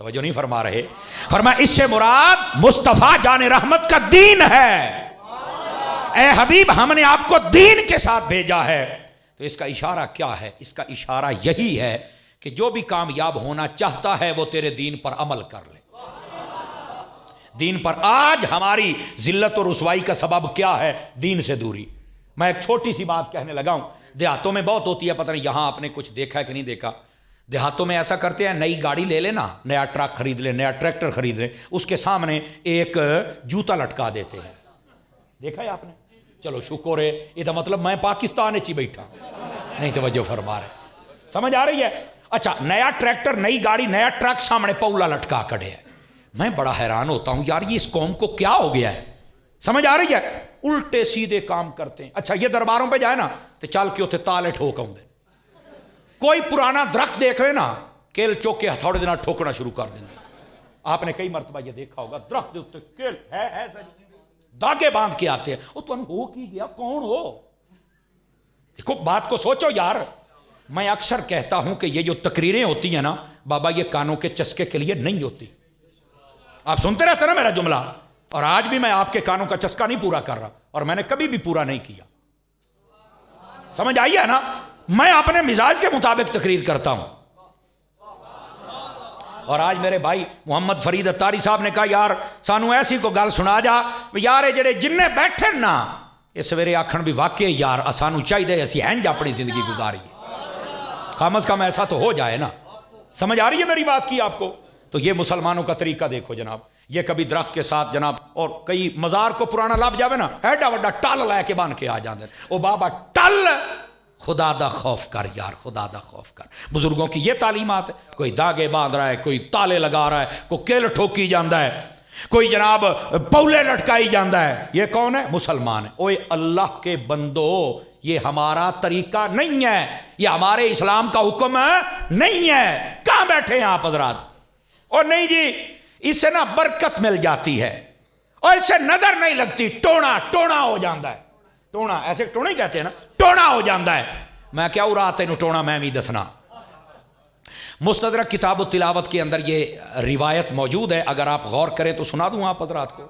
توجہ نہیں فرما رہے. فرمایا اس سے مراد مصطفیٰ جان رحمت کا دین ہے. اے حبیب ہم نے آپ کو دین کے ساتھ بھیجا ہے. تو اس کا اشارہ کیا ہے؟ اس کا اشارہ یہی ہے کہ جو بھی کامیاب ہونا چاہتا ہے وہ تیرے دین پر عمل کر لے. دین پر آج ہماری ذلت اور رسوائی کا سبب کیا ہے؟ دین سے دوری. میں ایک چھوٹی سی بات کہنے لگا ہوں. دیہاتوں میں بہت ہوتی ہے, پتہ نہیں یہاں آپ نے کچھ دیکھا ہے کہ نہیں دیکھا. دیہاتوں میں ایسا کرتے ہیں, نئی گاڑی لے لینا, نیا ٹرک خرید لیں, نیا ٹریکٹر خرید لیں, اس کے سامنے ایک جوتا لٹکا دیتے ہیں. دیکھا ہے آپ نے؟ چلو شکر ہے, یہ مطلب میں پاکستان چی بیٹھا نہیں. توجہ فرما رہے, سمجھ آ رہی ہے؟ اچھا, نیا ٹریکٹر, نئی گاڑی, نیا ٹرک, سامنے پولا لٹکا کھڑے ہے. میں بڑا حیران ہوتا ہوں یار, یہ اس قوم کو کیا ہو گیا ہے؟ سمجھ آ رہی ہے؟ الٹے سیدھے کام کرتے ہیں. اچھا, یہ درباروں پہ جائے نا تو چل کے اتنے تالے ٹھوک آؤں. کوئی پرانا درخت دیکھ لے نا, کیل چوک کے تھوڑے دن ٹھوکنا شروع کر دیں. آپ نے کئی مرتبہ یہ دیکھا ہوگا, درخت دے کیل ہے داغے باندھ کے آتے ہیں. وہ تم ہو کی گیا, کون ہو؟ دیکھو بات کو سوچو یار. میں اکثر کہتا ہوں کہ یہ جو تقریریں ہوتی ہیں نا بابا, یہ کانوں کے چسکے کے لیے نہیں ہوتی. آپ سنتے رہتے نا میرا جملہ, اور آج بھی میں آپ کے کانوں کا چسکا نہیں پورا کر رہا, اور میں نے کبھی بھی پورا نہیں کیا. سمجھ آئی ہے نا؟ میں اپنے مزاج کے مطابق تقریر کرتا ہوں. اور آج میرے بھائی محمد فرید اتاری صاحب نے کہا یار سانو ایسی کو گل سنا جا یار, یہ جڑے جننے بیٹھے نا یہ سویرے آکھن بھی واقعی یار سانو چاہیے اسی ہینج اپنی زندگی گزاری, کم از کم ایسا تو ہو جائے نا. سمجھ آ رہی ہے میری بات کی آپ کو؟ تو یہ مسلمانوں کا طریقہ دیکھو جناب. یہ کبھی درخت کے ساتھ جناب, اور کئی مزار کو پرانا لب جاوے نا, ایڈا وڈا ٹل لے کے بان کے آ جاندے. او بابا ٹل, خدا دا خوف کر یار, خدا دا خوف کر. بزرگوں کی یہ تعلیمات ہے. کوئی داغے باندھ رہا ہے, کوئی تالے لگا رہا ہے, کوئی کیل ٹھوکی جاندا ہے, کوئی جناب پولے لٹکائی جاندا ہے. یہ کون ہے؟ مسلمان ہے. اوے اللہ کے بندو, یہ ہمارا طریقہ نہیں ہے, یہ ہمارے اسلام کا حکم نہیں ہے. کہاں بیٹھے ہیں آپ حضرات؟ اور نہیں جی, اس سے نا برکت مل جاتی ہے, اور اس سے نظر نہیں لگتی. ٹونا ٹونا ہو جاندہ ہے. ٹونا ایسے ٹونا ہی کہتے ہیں نا, ٹونا ہو جاندہ ہے. میں کیا ہو رہا تینوں ٹونا میں بھی دسنا. مستدرک کتاب التلاوت کے اندر یہ روایت موجود ہے, اگر آپ غور کریں تو سنا دوں آپ حضرات کو.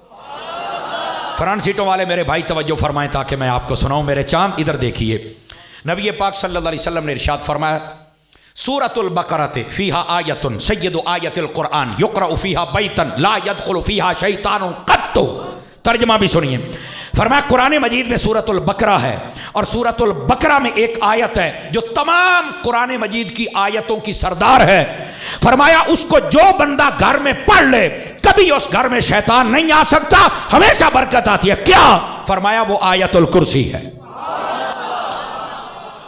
فرنٹ سیٹوں والے میرے بھائی توجہ فرمائیں تاکہ میں آپ کو سناؤں. میرے چاند ادھر دیکھیے. نبی پاک صلی اللہ علیہ وسلم نے ارشاد فرمایا, سورۃ البقرۃ فیہا آیۃ سید آیۃ القرآن یقرأ فیہا بیتا لا يدخل فیہا شیطان قط. ترجمہ بھی سنیے. فرمایا قرآن مجید میں سورۃ البقرہ ہے, اور سورۃ البقرہ میں ایک آیت ہے جو تمام قرآن مجید کی آیتوں کی سردار ہے. فرمایا اس کو جو بندہ گھر میں پڑھ لے کبھی اس گھر میں شیطان نہیں آ سکتا, ہمیشہ برکت آتی ہے. کیا؟ فرمایا وہ آیت الکرسی ہے.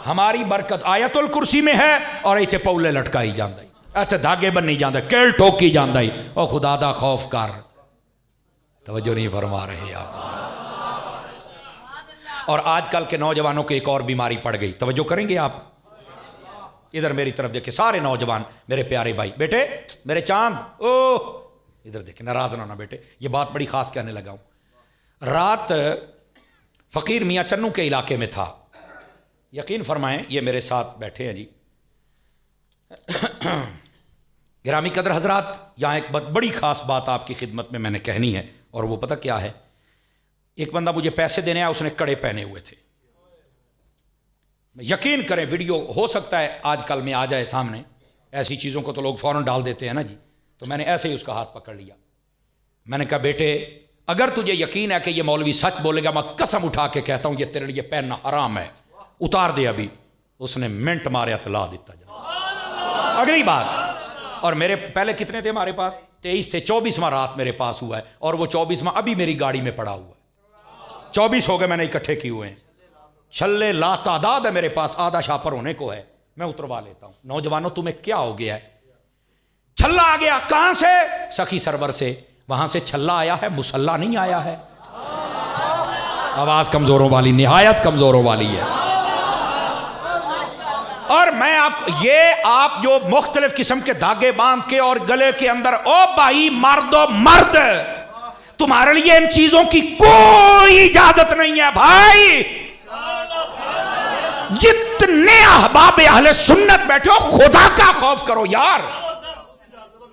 ہماری برکت آیت الکرسی میں ہے, اور ایتھے پولے لٹکائی جاندائی, ایتھے دھاگے بننی جاندائی, کیل ٹھوکی جاندائی. او خدا دا خوف کر. توجہ نہیں فرما رہے آپ. اور آج کل کے نوجوانوں کو ایک اور بیماری پڑ گئی. توجہ کریں گے آپ؟ ادھر میری طرف دیکھیں سارے نوجوان, میرے پیارے بھائی, بیٹے میرے چاند, او ادھر دیکھیں, ناراض نہ ہونا بیٹے, یہ بات بڑی خاص کہنے لگا ہوں. رات فقیر میاں چنو کے علاقے میں تھا. یقین فرمائیں یہ میرے ساتھ بیٹھے ہیں جی. گرامی قدر حضرات, یہاں ایک بڑی خاص بات آپ کی خدمت میں نے کہنی ہے, اور وہ پتہ کیا ہے؟ ایک بندہ مجھے پیسے دینے آیا, اس نے کڑے پہنے ہوئے تھے. یقین کریں ویڈیو ہو سکتا ہے آج کل میں آ جائے سامنے, ایسی چیزوں کو تو لوگ فوراً ڈال دیتے ہیں نا جی. تو میں نے ایسے ہی اس کا ہاتھ پکڑ لیا. میں نے کہا بیٹے اگر تجھے یقین ہے کہ یہ مولوی سچ بولے گا, میں قسم اٹھا کے کہتا ہوں یہ تیرے لیے پہننا حرام ہے, اتار دے ابھی. اس نے منٹ ماریا تو لا دیتا. اگلی بات, اور میرے پہلے کتنے تھے ہمارے پاس؟ 23 تھے. 24واں رات میرے پاس ہوا ہے, اور وہ 24واں ابھی میری گاڑی میں پڑا ہوا ہے. 24 ہو گئے میں نے اکٹھے کیے ہوئے ہیں. چھلے لا تعداد ہے میرے پاس, آدھا شاپر ہونے کو ہے, میں اتروا لیتا ہوں. نوجوانوں تمہیں کیا ہو گیا ہے؟ چھلا آ گیا. کہاں سے؟ سخی سرور سے. وہاں سے چھلا آیا ہے, مسلح نہیں آیا ہے. آواز کمزوروں والی, نہایت کمزوروں والی ہے. اور میں آپ جو مختلف قسم کے دھاگے باندھ کے اور گلے کے اندر, او بھائی مرد و مرد, تمہارے لیے ان چیزوں کی کوئی اجازت نہیں ہے بھائی. جتنے احباب اہل سنت بیٹھے ہو, خدا کا خوف کرو یار.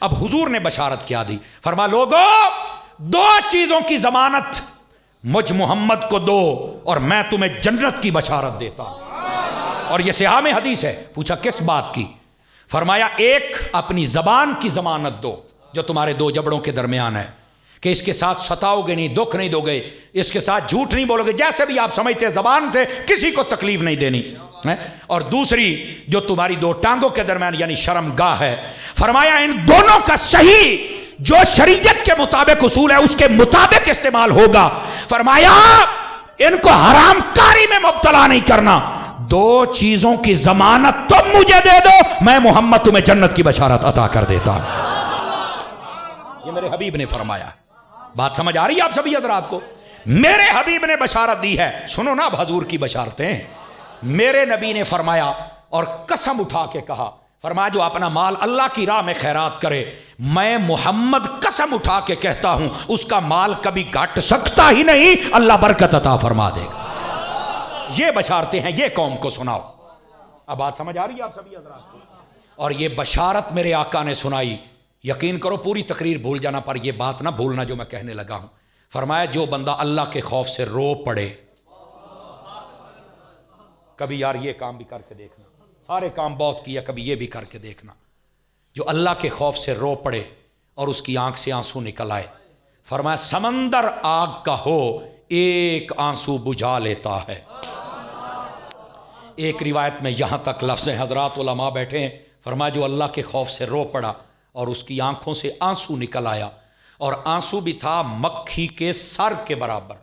اب حضور نے بشارت کیا دی؟ فرما لوگو دو چیزوں کی ضمانت مجھ محمد کو دو اور میں تمہیں جنت کی بشارت دیتا ہوں. اور یہ صحاح میں حدیث ہے. پوچھا کس بات کی؟ فرمایا ایک اپنی زبان کی ضمانت دو جو تمہارے دو جبڑوں کے درمیان ہے کہ اس کے ساتھ ستاؤ گے نہیں, دکھ نہیں دو گے, اس کے ساتھ جھوٹ نہیں بولو گے, جیسے بھی آپ سمجھتے ہیں زبان سے کسی کو تکلیف نہیں دینی. اور دوسری جو تمہاری دو ٹانگوں کے درمیان یعنی شرم گاہ ہے, فرمایا ان دونوں کا صحیح جو شریعت کے مطابق اصول ہے اس کے مطابق استعمال ہوگا. فرمایا ان کو حرام کاری میں مبتلا نہیں کرنا. دو چیزوں کی ضمانت تم مجھے دے دو, میں محمد تمہیں جنت کی بشارت عطا کر دیتا ہوں. یہ میرے حبیب نے فرمایا. بات سمجھ آ رہی ہے آپ سبھی حضرات کو؟ میرے حبیب نے بشارت دی ہے. سنو نا اب حضور کی بشارتیں. میرے نبی نے فرمایا اور قسم اٹھا کے کہا, فرمایا جو اپنا مال اللہ کی راہ میں خیرات کرے, میں محمد قسم اٹھا کے کہتا ہوں اس کا مال کبھی گھٹ سکتا ہی نہیں, اللہ برکت عطا فرما دے گا. یہ بشارتیں ہیں, یہ قوم کو سناؤ. اب بات سمجھ آ رہی ہے آپ سبھی حضرات کو؟ اور یہ بشارت میرے آقا نے سنائی. یقین کرو پوری تقریر بھول جانا پر یہ بات نہ بھولنا جو میں کہنے لگا ہوں. فرمایا جو بندہ اللہ کے خوف سے رو پڑے, کبھی یار یہ کام بھی کر کے دیکھنا, سارے کام بہت کیا, کبھی یہ بھی کر کے دیکھنا. جو اللہ کے خوف سے رو پڑے اور اس کی آنکھ سے آنسو نکل آئے, فرمایا سمندر آگ کا ہو ایک آنسو بجھا لیتا ہے. ایک روایت میں یہاں تک لفظ ہیں, حضرات علماء بیٹھے ہیں, فرمایا جو اللہ کے خوف سے رو پڑا اور اس کی آنکھوں سے آنسو نکل آیا, اور آنسو بھی تھا مکھی کے سر کے برابر.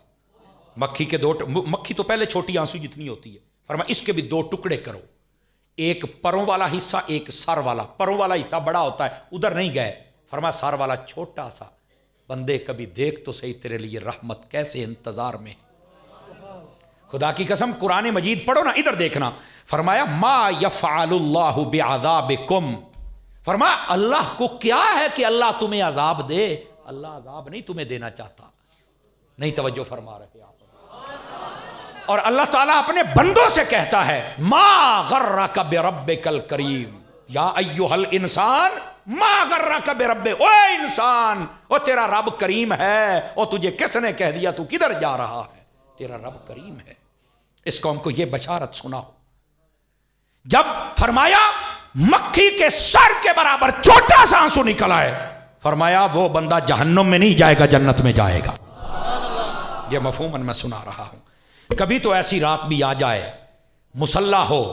مکھی کے مکھی تو پہلے چھوٹی آنسو جتنی ہوتی ہے, فرمایا اس کے بھی دو ٹکڑے کرو, ایک پروں والا حصہ ایک سر والا. پروں والا حصہ بڑا ہوتا ہے, ادھر نہیں گئے. فرمایا سر والا چھوٹا سا. بندے کبھی دیکھ تو صحیح تیرے لیے رحمت کیسے انتظار میں. خدا کی قسم قرآن مجید پڑھو نا, ادھر دیکھنا. فرمایا ما یفعل اللہ بعذابکم, فرمایا اللہ کو کیا ہے کہ اللہ تمہیں عذاب دے. اللہ عذاب نہیں تمہیں دینا چاہتا. نہیں توجہ فرما رہے آپ. اور اللہ تعالیٰ اپنے بندوں سے کہتا ہے ما غرک بربک الکریم یا ایھا الانسان ما غرک برب, او انسان, او تیرا رب کریم ہے, او تجھے کس نے کہہ دیا تو کدھر جا رہا ہے, تیرا رب کریم ہے. اس قوم کو یہ بشارت سناؤ. جب فرمایا مکھی کے سر کے برابر چھوٹا سا آنسو نکل آئے, فرمایا وہ بندہ جہنم میں نہیں جائے گا, جنت میں جائے گا. یہ مفہوماً میں سنا رہا ہوں. کبھی تو ایسی رات بھی آ جائے, مصلی ہو,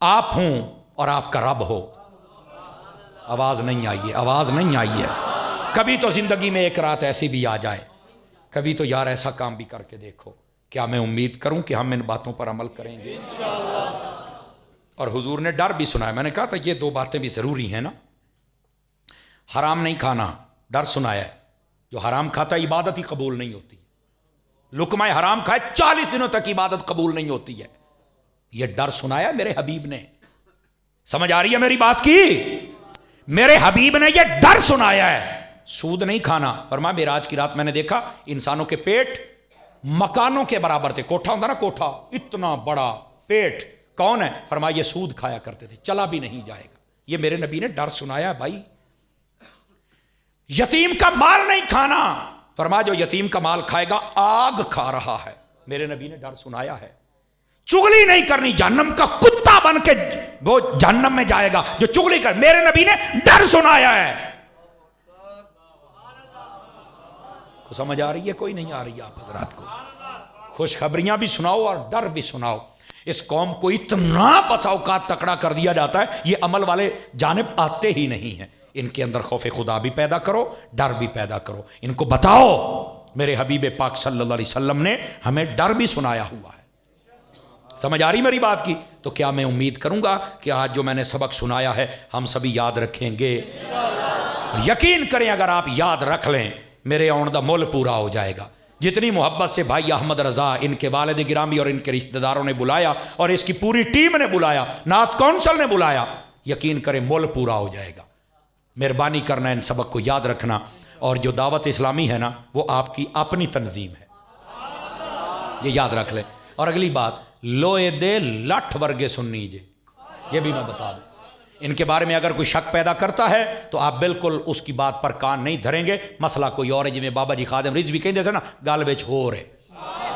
آپ ہوں اور آپ کا رب ہو. آواز نہیں آئی ہے, آواز نہیں آئی ہے. کبھی تو زندگی میں ایک رات ایسی بھی آ جائے, کبھی تو یار ایسا کام بھی کر کے دیکھو. کیا میں امید کروں کہ ہم ان باتوں پر عمل کریں گے انشاءاللہ. اور حضور نے ڈر بھی سنایا. میں نے کہا تھا یہ دو باتیں بھی ضروری ہیں نا. حرام نہیں کھانا, ڈر سنایا ہے. جو حرام کھاتا عبادت ہی قبول نہیں ہوتی. لقمہ حرام کھائے 40 دنوں تک عبادت قبول نہیں ہوتی ہے. یہ ڈر سنایا میرے حبیب نے. سمجھ آ رہی ہے میری بات کی؟ میرے حبیب نے یہ ڈر سنایا ہے. سود نہیں کھانا. فرمایا معراج کی رات میں نے دیکھا انسانوں کے پیٹ مکانوں کے برابر تھے. کوٹھا ہوتا نا, کوٹھا اتنا بڑا پیٹ. کون ہے؟ فرمایا یہ سود کھایا کرتے تھے, چلا بھی نہیں جائے گا. یہ میرے نبی نے ڈر سنایا ہے بھائی. یتیم کا مال نہیں کھانا. فرمایا جو یتیم کا مال کھائے گا آگ کھا رہا ہے. میرے نبی نے ڈر سنایا ہے. چغلی نہیں کرنی, جہنم کا کتا بن کے وہ جہنم میں جائے گا جو چغلی کر. میرے نبی نے ڈر سنایا ہے. کو سمجھ آ رہی ہے کوئی نہیں آ رہی آپ حضرات کو؟ خوشخبریاں بھی سناؤ اور ڈر بھی سناؤ. اس قوم کو اتنا بسا اوقات تکڑا کر دیا جاتا ہے, یہ عمل والے جانب آتے ہی نہیں ہیں. ان کے اندر خوف خدا بھی پیدا کرو, ڈر بھی پیدا کرو. ان کو بتاؤ میرے حبیب پاک صلی اللہ علیہ وسلم نے ہمیں ڈر بھی سنایا ہوا ہے. سمجھ آ رہی میری بات کی؟ تو کیا میں امید کروں گا کہ آج جو میں نے سبق سنایا ہے ہم سبھی یاد رکھیں گے. یقین کریں اگر آپ یاد رکھ لیں میرے آن دا مول پورا ہو جائے گا. جتنی محبت سے بھائی احمد رضا, ان کے والد گرامی اور ان کے رشتہ داروں نے بلایا اور اس کی پوری ٹیم نے بلایا, نعت کونسل نے بلایا, یقین کریں مول پورا ہو جائے گا. مہربانی کرنا ان سبق کو یاد رکھنا. اور جو دعوت اسلامی ہے نا وہ آپ کی اپنی تنظیم ہے, یہ یاد رکھ لیں. اور اگلی بات, لوئے دے لٹھ ورگے سننی جے, یہ بھی میں بتا دوں. ان کے بارے میں اگر کوئی شک پیدا کرتا ہے تو آپ بالکل اس کی بات پر کان نہیں دھریں گے. مسئلہ کوئی اور ہے, جی میں بابا جی خادم رضوی کہیں جیسے نا گل وچ ہو رہے.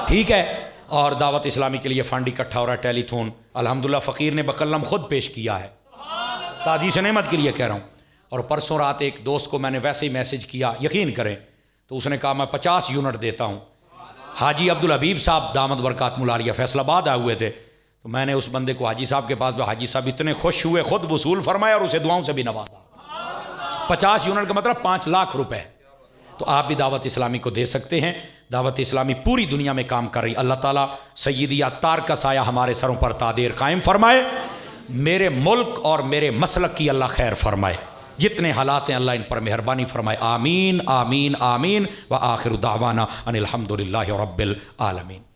ٹھیک ہے. اور دعوت اسلامی کے لیے فنڈ اکٹھا ہو رہا ہے, ٹیلی تھون الحمدللہ فقیر نے بقلم خود پیش کیا ہے, تحدیث نعمت کے لیے کہہ رہا ہوں. اور پرسوں رات ایک دوست کو میں نے ویسے ہی میسج کیا, یقین کریں, تو اس نے کہا میں 50 یونٹ دیتا ہوں. حاجی عبدالحبیب صاحب دامت برکات ملاریہ فیصل آباد آئے ہوئے تھے, تو میں نے اس بندے کو حاجی صاحب کے پاس, حاجی صاحب اتنے خوش ہوئے, خود وصول فرمایا اور اسے دعاؤں سے بھی نوازا. 50 یونٹ کا مطلب 5 لاکھ روپے. تو آپ بھی دعوت اسلامی کو دے سکتے ہیں. دعوت اسلامی پوری دنیا میں کام کر رہی. اللہ تعالیٰ سیدی عطار کا سایہ ہمارے سروں پر تادیر قائم فرمائے. میرے ملک اور میرے مسلک کی اللہ خیر فرمائے. جتنے حالات ہیں اللہ ان پر مہربانی فرمائے. آمین آمین آمین. وآخر دعوانا ان الحمدللہ رب العالمین.